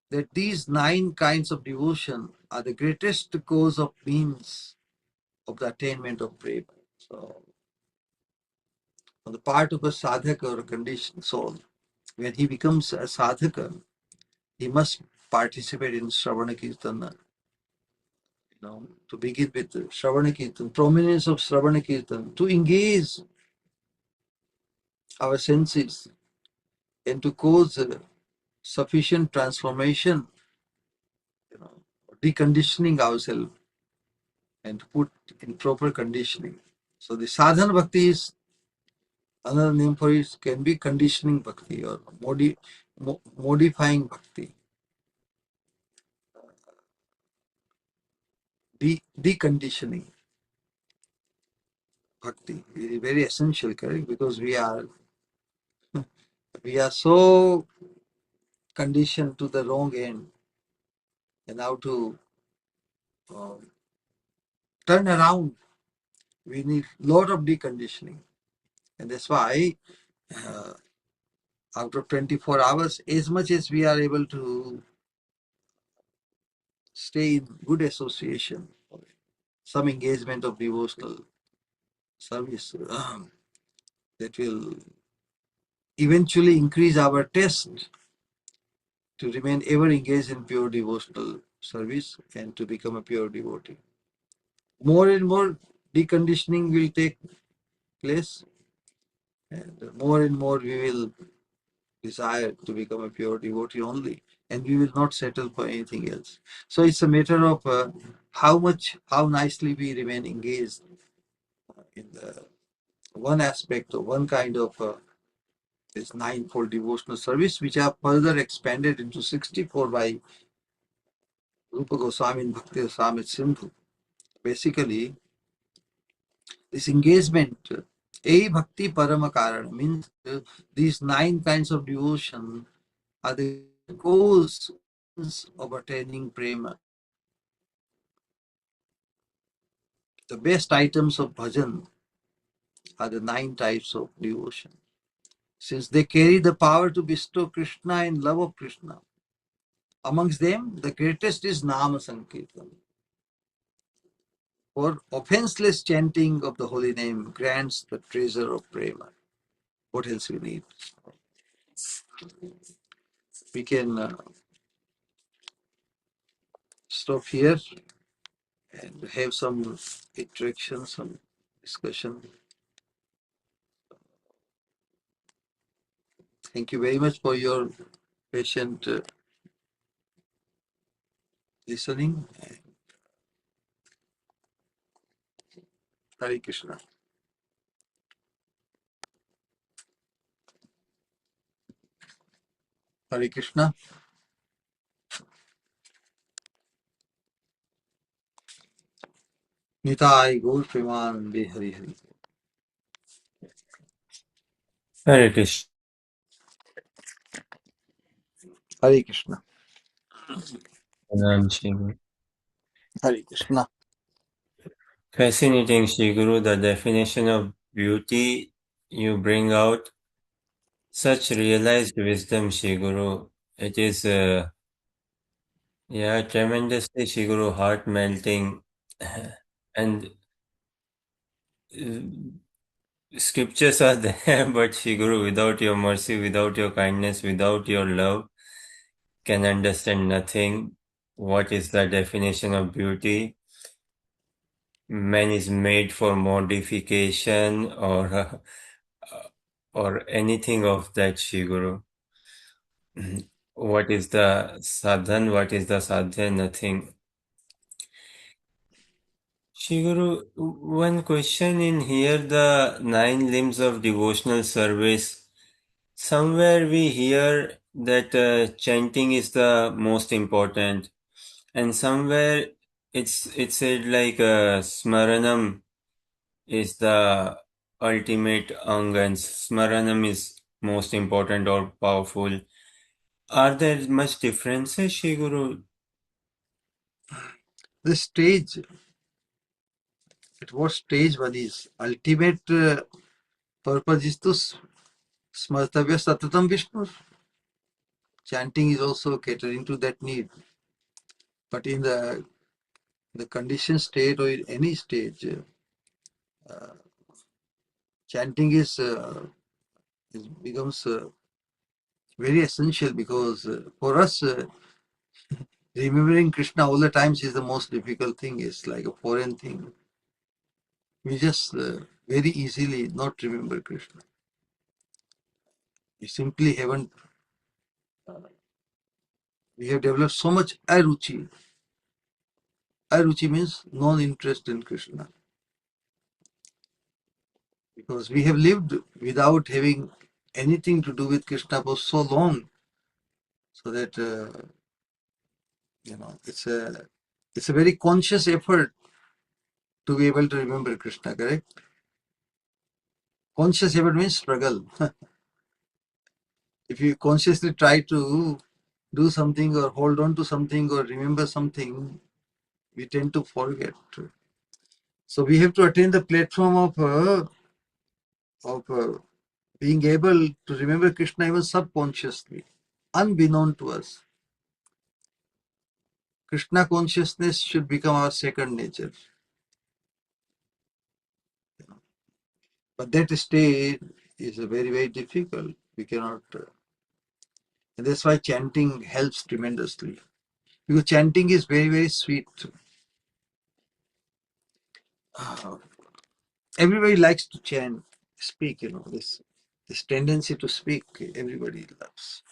that these 9 kinds of devotion are the greatest cause of means of the attainment of prema. So, on the part of a sadhaka or a conditioned soul, when he becomes a sadhaka, he must participate in Shravana Kirtana. To begin with Shravana Kirtan, prominence of Shravana Kirtan, to engage our senses and to cause sufficient transformation, deconditioning ourselves and to put in proper conditioning. So the sadhana bhakti is another name for it, can be conditioning bhakti or modifying bhakti, deconditioning bhakti. It is very essential, correct? Because we are so conditioned to the wrong end, and how to uh, turn around. We need a lot of deconditioning, and that's why uh, after 24 hours, as much as we are able to stay in good association, some engagement of devotional service that will eventually increase our taste to remain ever engaged in pure devotional service and to become a pure devotee. More and more deconditioning will take place, and more we will desire to become a pure devotee only, and we will not settle for anything else. So it's a matter of how nicely we remain engaged in the one aspect or one kind of this ninefold devotional service, which are further expanded into 64 by Rupa Goswami in Bhakti Rasamrita Sindhu. Basically, this engagement, A Bhakti Parama Karana, means these 9 kinds of devotion are the cause of attaining prema. The best items of bhajan are the 9 types of devotion, since they carry the power to bestow Krishna and love of Krishna. Amongst them, the greatest is Nama Sankirtan. For offenseless chanting of the holy name grants the treasure of prema. What else we need? We can stop here and have some interaction, some discussion. Thank you very much for your patient listening. Hare Krishna. Hare Krishna. Nitai Gaur Premanande Hari Hari. Hare Krishna. Hare Krishna. Shri Guru. Hare Krishna. Fascinating, Shri Guru, the definition of beauty you bring out. Such realized wisdom, Shri Guru. It is, tremendously, Shri Guru, heart melting. And scriptures are there, but Shri Guru, without your mercy, without your kindness, without your love, can understand nothing. What is the definition of beauty? Man is made for modification or anything of that, Shri Guru. What is the sadhan? What is the sadhya? Nothing. Shri Guru, one question in here, the 9 limbs of devotional service. Somewhere we hear that chanting is the most important, and somewhere It's said like Smaranam is the ultimate ang and Smaranam is most important or powerful. Are there much differences, Shri Guru? The stage, at what stage one is, ultimate purpose is to smartavya satatam Vishnu. Chanting is also catering to that need. But in the conditioned state or in any stage, chanting becomes very essential because for us, remembering Krishna all the times is the most difficult thing. It's like a foreign thing. We just very easily not remember Krishna. We simply haven't, we have developed so much aruchi. Aruchi means non-interest in Krishna. Because we have lived without having anything to do with Krishna for so long, so that it's a very conscious effort to be able to remember Krishna. Correct? Conscious effort means struggle. If you consciously try to do something or hold on to something or remember something, we tend to forget. So we have to attain the platform of being able to remember Krishna even subconsciously, unbeknown to us. Krishna consciousness should become our second nature. But that state is very, very difficult. We cannot, and that's why chanting helps tremendously. Because chanting is very, very sweet. Everybody likes to chant, speak, this tendency to speak, everybody loves.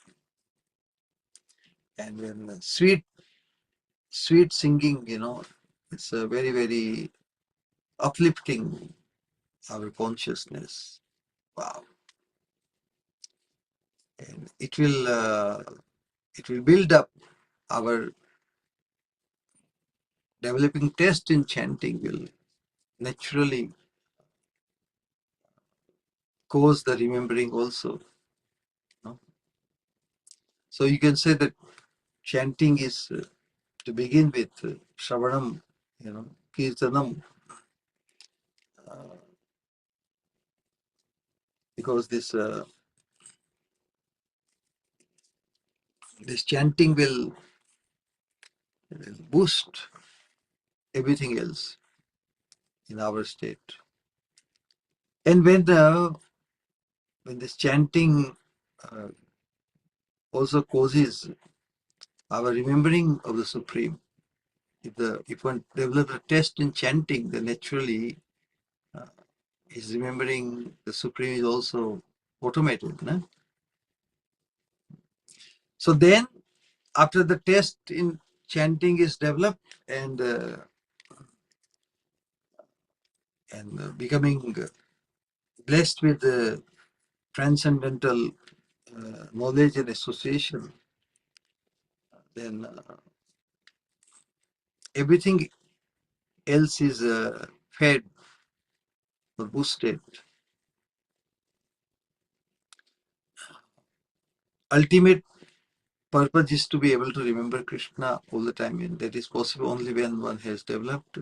And when sweet singing, it's a very, very uplifting our consciousness. Wow. And it will build up our developing taste in chanting will naturally cause the remembering also. So you can say that chanting is to begin with Shravanam, Kirtanam, because this chanting will boost everything else in our state. And when this chanting uh, also causes our remembering of the Supreme, if one develops a taste in chanting, then naturally his remembering the Supreme is also automated. No? So then, after the taste in chanting is developed and becoming blessed with the transcendental knowledge and association, then everything else is fed or boosted. Ultimate purpose is to be able to remember Krishna all the time, and that is possible only when one has developed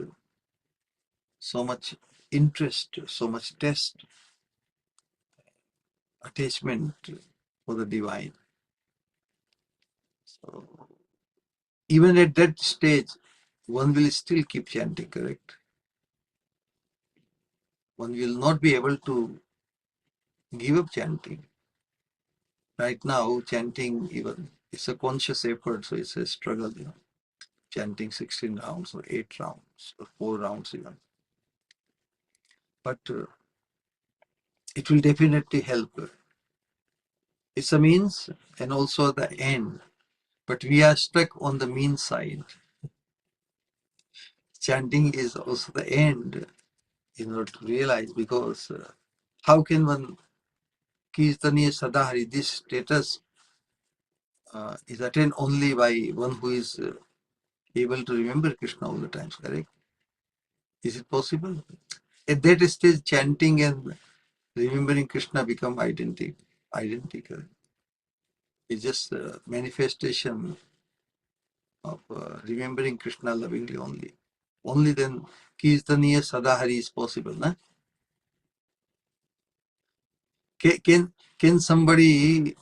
so much interest, so much taste, attachment for the divine. So even at that stage, one will still keep chanting, correct? One will not be able to give up chanting. Right now, chanting even, it's a conscious effort, so it's a struggle, chanting 16 rounds or 8 rounds or 4 rounds even. But it will definitely help. It's a means and also the end. But we are stuck on the mean side. Chanting is also the end in order to realize, because how can one Kirtaniya Sadahari, this status is attained only by one who is able to remember Krishna all the times, correct? Is it possible? At that stage, chanting and remembering Krishna become identical. It's just a manifestation of remembering Krishna lovingly only. Only then Kirtaniya Sadahari is possible. Na? Can somebody,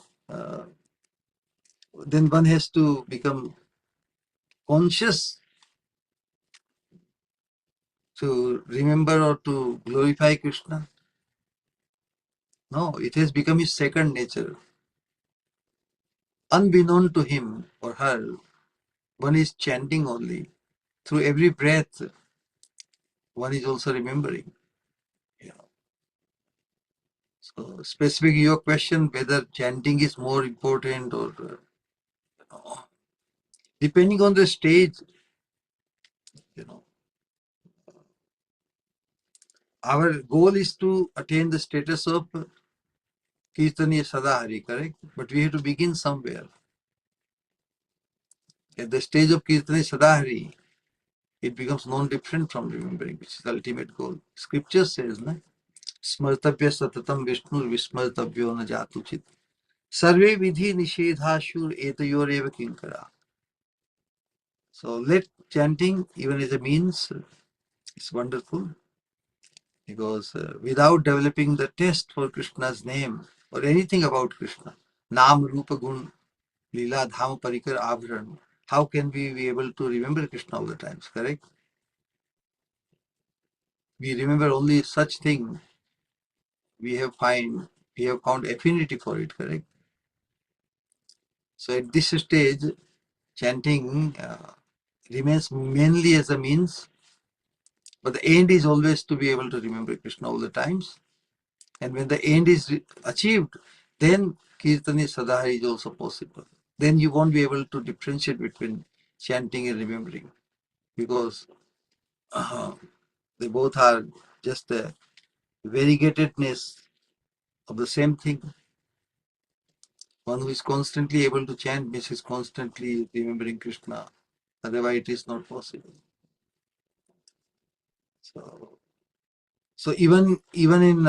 then one has to become conscious to remember or to glorify Krishna? No, it has become his second nature. Unbeknown to him or her, one is chanting only. Through every breath, one is also remembering. You know. So, specific your question whether chanting is more important or depending on the stage, you know, our goal is to attain the status of Kirtaniya Sadahari, correct? But we have to begin somewhere. At the stage of Kirtaniya Sadahari, it becomes non-different from remembering, which is the ultimate goal. Scripture says, na? Smartavya satatam Vishnu vismartavyo na jatuchit. Sarve vidhi nishedhashur etayoreva kinkara. So let chanting, even as a means, is wonderful because without developing the taste for Krishna's name or anything about Krishna, Nam Rupa Gun Lila Dham Parikar Abharan, how can we be able to remember Krishna all the times, correct? We remember only such thing we have found affinity for it, correct? So at this stage, chanting remains mainly as a means, but the end is always to be able to remember Krishna all the times. And when the end is achieved, then Kirtani Sadhari is also possible. Then you won't be able to differentiate between chanting and remembering because they both are just the variegatedness of the same thing. One who is constantly able to chant means is constantly remembering Krishna. Otherwise, it is not possible. So even in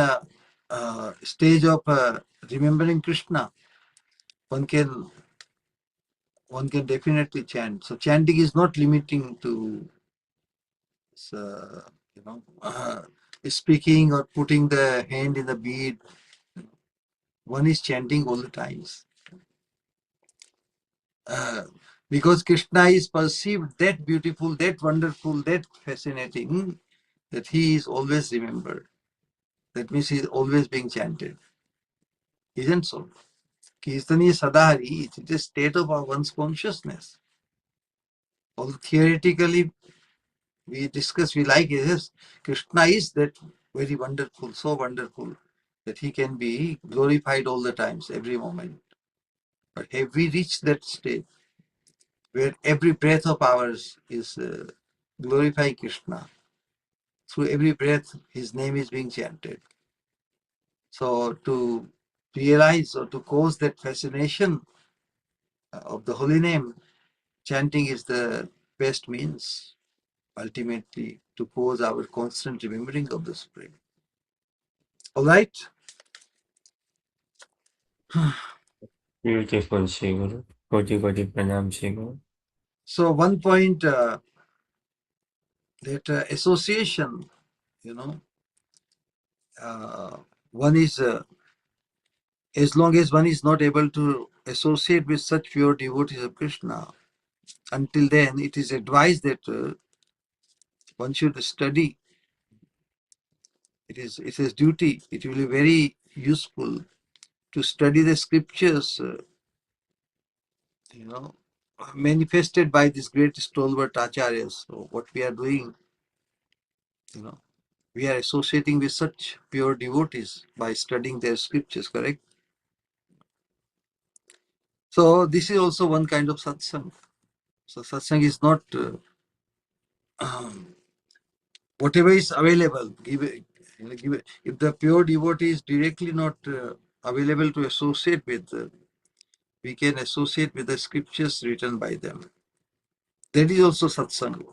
stage of remembering Krishna, one can definitely chant. So chanting is not limiting to you know speaking or putting the hand in the bead. One is chanting all the times. Because Krishna is perceived that beautiful, that wonderful, that fascinating, that he is always remembered. That means he is always being chanted. Isn't so? Kirtani Sadhari, it is a state of one's consciousness. Although theoretically we discuss, we like it, yes, Krishna is that very wonderful, so wonderful, that he can be glorified all the times, every moment. But have we reached that state where every breath of ours is glorifying Krishna? Through every breath, his name is being chanted. So to realize or to cause that fascination of the holy name, chanting is the best means, ultimately, to cause our constant remembering of the Supreme. All right? Beautiful, Shri Guru. Koti Koti Pranam, Shri Guru. So one point that association, you know, one is as long as one is not able to associate with such pure devotees of Krishna, until then it is advised that one should study. It is his duty. It will be very useful to study the scriptures, you know, manifested by these great stalwart acharyas. So what we are doing, you know, we are associating with such pure devotees by studying their scriptures, correct? So this is also one kind of satsang. So satsang is not whatever is available. If the pure devotee is directly not available to associate with, we can associate with the scriptures written by them. That is also satsanga.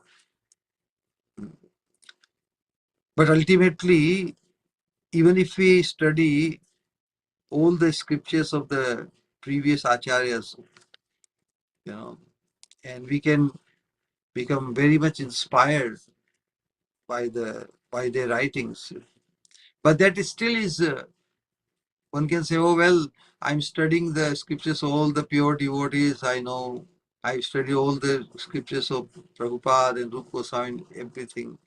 But ultimately, even if we study all the scriptures of the previous acharyas, and we can become very much inspired by their writings. But that is still is, one can say, oh well, I'm studying the scriptures of all the pure devotees I know. I study all the scriptures of Prabhupada and Rupa Goswami, everything.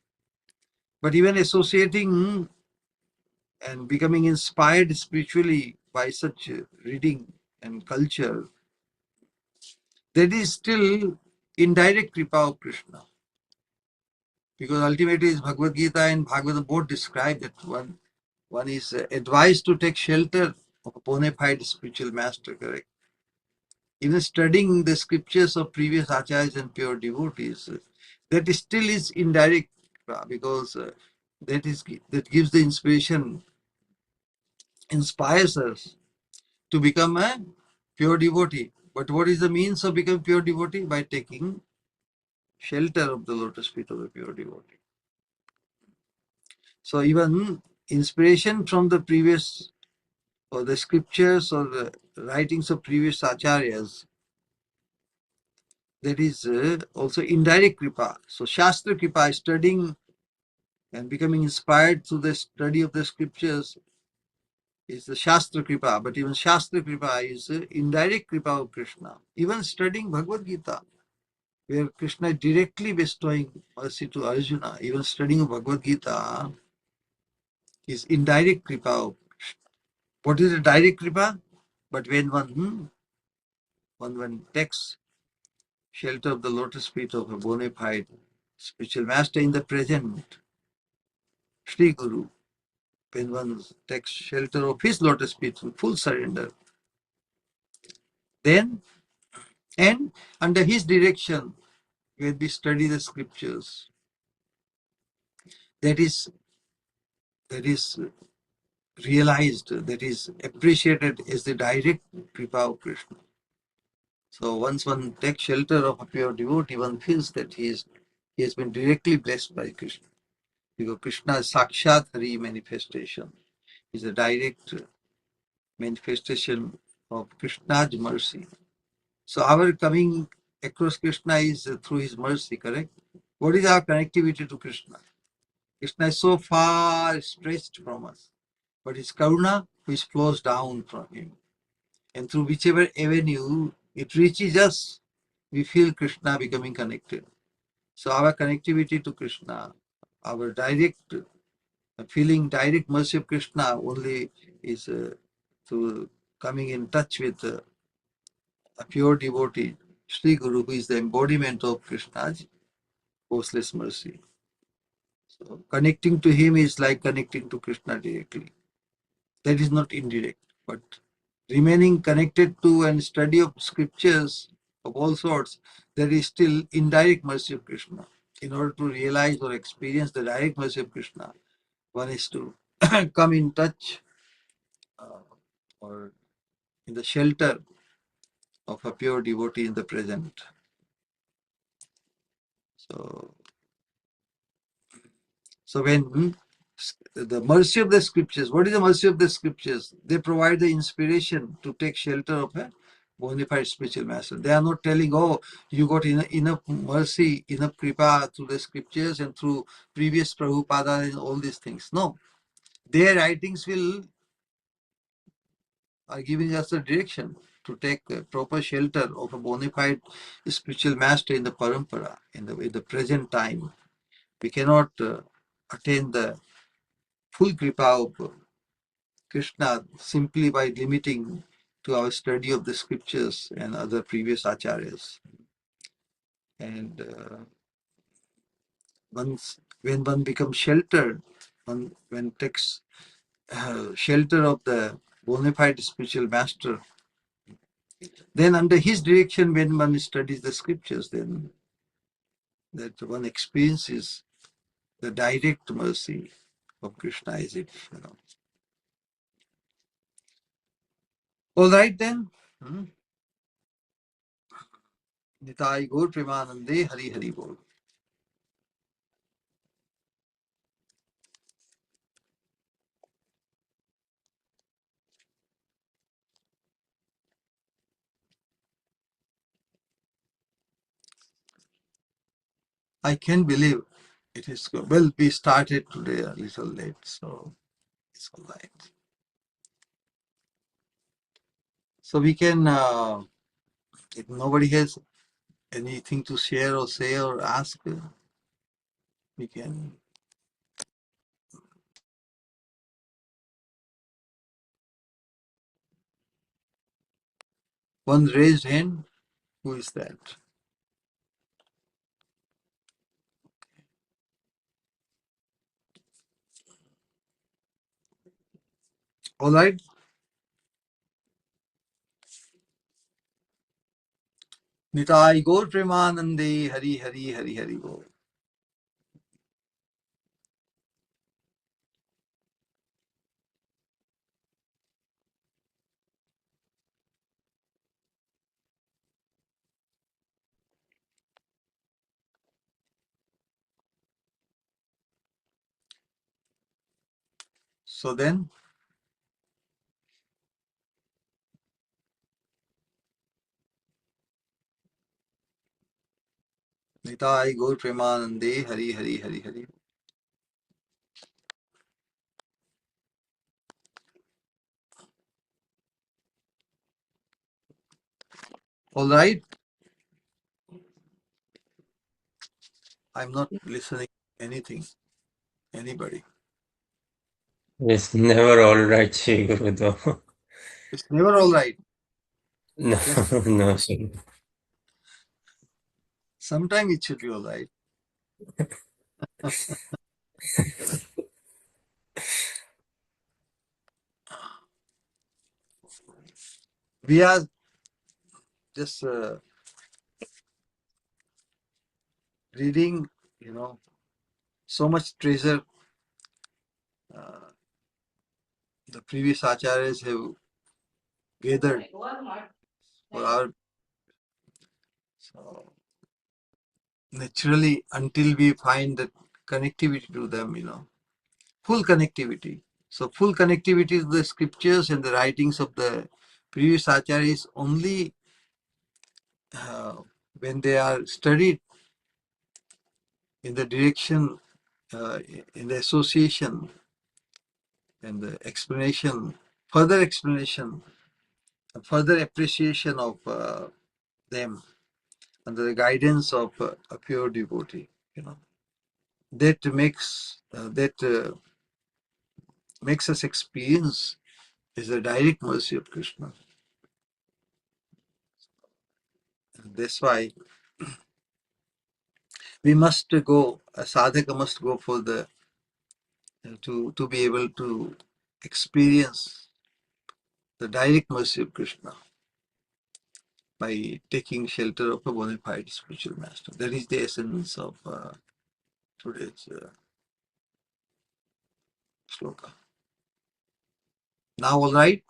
But even associating and becoming inspired spiritually by such reading and culture, that is still indirect kripa of Krishna. Because ultimately, Bhagavad Gita and Bhagavatam both describe that one is advised to take shelter of a bona fide spiritual master, correct? Even studying the scriptures of previous acharyas and pure devotees, that still is indirect, because that gives the inspiration, inspires us to become a pure devotee. But what is the means of becoming pure devotee? By taking shelter of the lotus feet of a pure devotee. So even inspiration from the previous, or the scriptures or the writings of previous acharyas, that is also indirect kripa. So Shastra kripa, studying and becoming inspired through the study of the scriptures, is the Shastra kripa. But even Shastra kripa is indirect kripa of Krishna. Even studying Bhagavad Gita, where Krishna is directly bestowing mercy to Arjuna, even studying Bhagavad Gita is indirect kripa of Krishna. What is a direct kripa? But when one takes shelter of the lotus feet of a bona fide spiritual master in the present, Sri Guru, when one takes shelter of his lotus feet with full surrender, then, and under his direction, when we study the scriptures, that is realized, that is appreciated as the direct kripa of Krishna. So once one takes shelter of a pure devotee, one feels that he has been directly blessed by Krishna. Because Krishna is Sakshat Hari manifestation. Is a direct manifestation of Krishna's mercy. So our coming across Krishna is through his mercy, correct? What is our connectivity to Krishna? Krishna is so far stretched from us, but his karuna which flows down from him. And through whichever avenue it reaches us, we feel Krishna becoming connected. So our connectivity to Krishna, our direct feeling direct mercy of Krishna only is through coming in touch with a pure devotee, Sri Guru, who is the embodiment of Krishna's causeless mercy. So connecting to him is like connecting to Krishna directly. That is not indirect, but remaining connected to and study of scriptures of all sorts, there is still indirect mercy of Krishna. In order to realize or experience the direct mercy of Krishna, one is to come in touch or in the shelter of a pure devotee in the present. So, so when the mercy of the scriptures, what is the mercy of the scriptures? They provide the inspiration to take shelter of a bona fide spiritual master. They are not telling, oh, you got enough mercy, enough kripa through the scriptures and through previous Prabhupada and all these things. No, their writings are giving us the direction to take proper shelter of a bona fide spiritual master in the parampara, in the present time. We cannot attain the full kripa of Krishna simply by limiting to our study of the scriptures and other previous acharyas. And when one becomes sheltered, when takes shelter of the bona fide spiritual master, then under his direction, when one studies the scriptures, then that one experiences the direct mercy of Krishna, is it? All right then. Nitai Gaur Premanande Hari Hari Bol. I can't believe it is well. We started today a little late, so it's all right. So we can, if nobody has anything to share or say or ask, we can. One raised hand. Who is that? All right. Nitai Gaur Premanande Hari Hari Hari Hari Bol. So then, Nitai Gaur Premanande Hari Hari Hari Hari. All right. I'm not listening anything, anybody. It's never all right, Shri Guru, though. It's never all right. No, Just no, Shri. sometimes it should be all right. We are just reading, so much treasure uh, the previous acharyas have gathered for our. So naturally, until we find that connectivity to them, full connectivity. So full connectivity to the scriptures and the writings of the previous acharyas only uh, when they are studied in the direction, uh, in the association and the explanation, further appreciation of them under the guidance of a pure devotee, that makes us experience is the direct mercy of Krishna. That's why we must go. A sadhaka must go for the to be able to experience the direct mercy of Krishna by taking shelter of a bona fide spiritual master. That is the essence of today's sloka. Now, all right.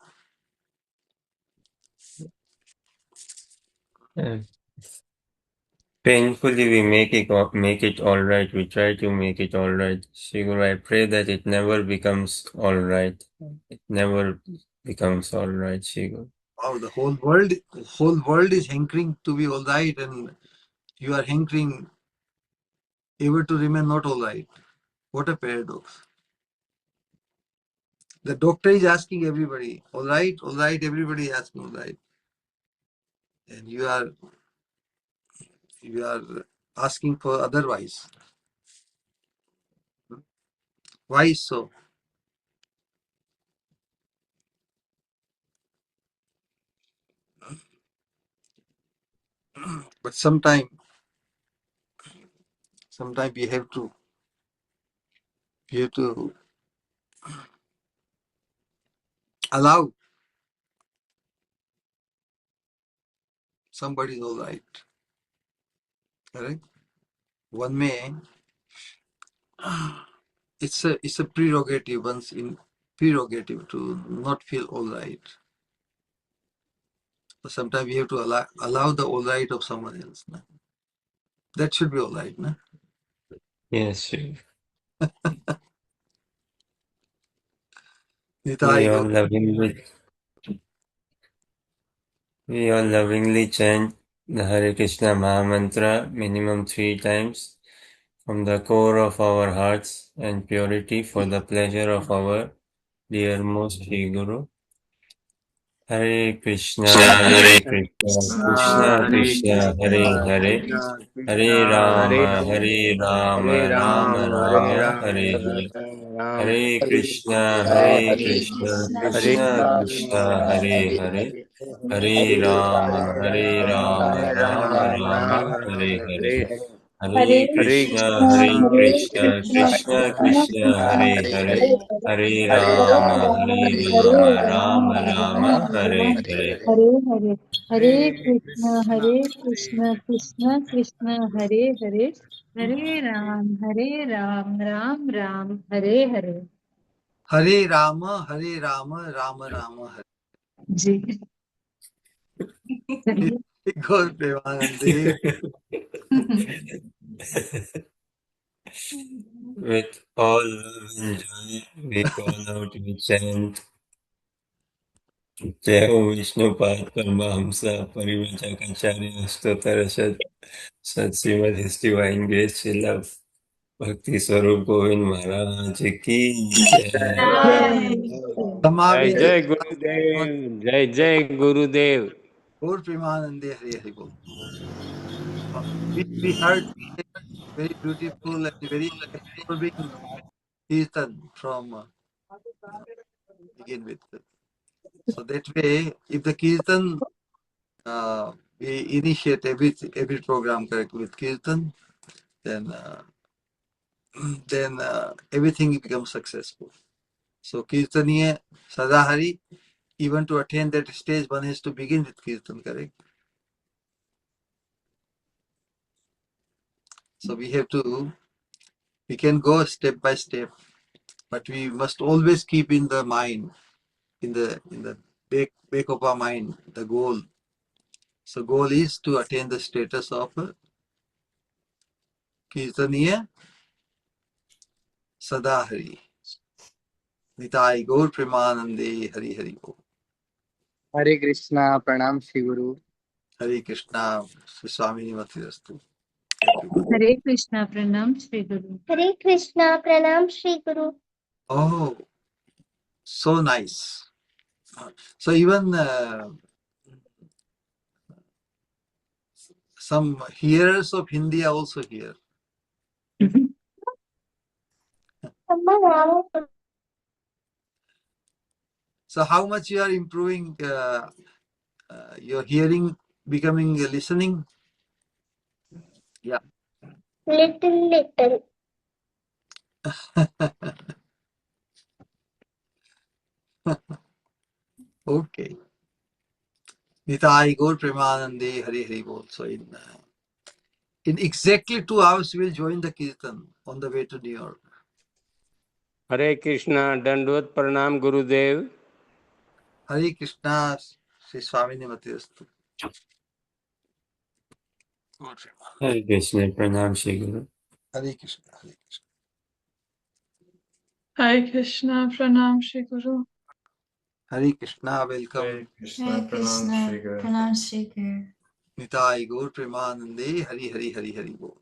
Uh, Painfully, we make it all right. We try to make it all right. Shri Guru, I pray that it never becomes all right. It never becomes all right, Shri Guru. Wow, the whole world is hankering to be all right, and you are hankering ever to remain not all right. What a paradox. The doctor is asking everybody, all right, everybody is asking all right. And you are asking for otherwise. Why so? But sometimes we have to allow somebody all right. Correct? One may it's a prerogative to not feel all right. So sometimes we have to allow the all right of someone else. Na? That should be all right. Na? Yes, sure. Nitai Gaur. We all lovingly chant the Hare Krishna Mahamantra minimum 3 times from the core of our hearts and purity for the pleasure of our dearmost Sri Guru. Hare Krishna, Hare Krishna, Krishna Krishna, Hare Hare, Hare Rama, Hare Rama, Rama Rama, Hare Hare. Hare Krishna, Hare Krishna, Krishna Krishna, Hare Hare, Hare Rama, Hare Rama, Rama Rama, Hare Hare. Hare Krishna, Hare Krishna, Krishna Krishna, Hare Hare, Hare Rama, Hare Rama, Rama Rama, Hare Hare. Hare Hare, Hare Krishna, Krishna Krishna, Hare Hare, Hare Ram, Ram Ram, Hare Hare. Hare Rama, Rama Rama, Hare. जी चलिए Gaur Premanande. With all love and joy, we call out, we chant, Jai Ho Vishnu Pad Paramahamsa Parivrajakacharya Stotarashat Sat Srimad His Divine Grace Srila Bhakti Swarup Govind Maharaj Ki Jai. जय Samaveta जय गुरुदेव, जय जय गुरुदेव. Gaur Premanande, Hare Hare Bol. We heard very beautiful and very absorbing kirtan from begin with. So that way, if the kirtan, we initiate every program correct with kirtan, then everything becomes successful. So kirtaniya sadahari, even to attain that stage, one has to begin with kirtan, correct? So we can go step by step, but we must always keep in the mind, in the back of our mind, the goal. So goal is to attain the status of kirtaniya sadahari. Nitai Gaur Premanande, Hari Hari Bol. हरे कृष्णा प्रणाम श्री गुरु. Hare Krishna, Sri Swamini Matirastu. Everyone. Hare Krishna, Pranam Shri Guru. Hare Krishna, Pranam Shri Guru. Oh, so nice. So even some hearers of Hindi are also here. Amma Rama. So how much you are improving your hearing, becoming listening? Yeah. Little. Okay. Nitai Gaur Premanande, Hari Hari Bol. So in exactly 2 hours we will join the Kirtan on the way to New York. हरे कृष्णा, दंडवत प्रणाम गुरुदेव. Hare Krishna, Sri Swamini Matirastu. Hare Krishna, Pranam Shri Guru. Hare Krishna, Hare Krishna. Hare Krishna, Pranam Shri Guru. Hare Krishna, welcome. Hare Krishna, Pranam Shri Guru. Nitai Gaur Premanande, Hari Hari Hari Hari Bol.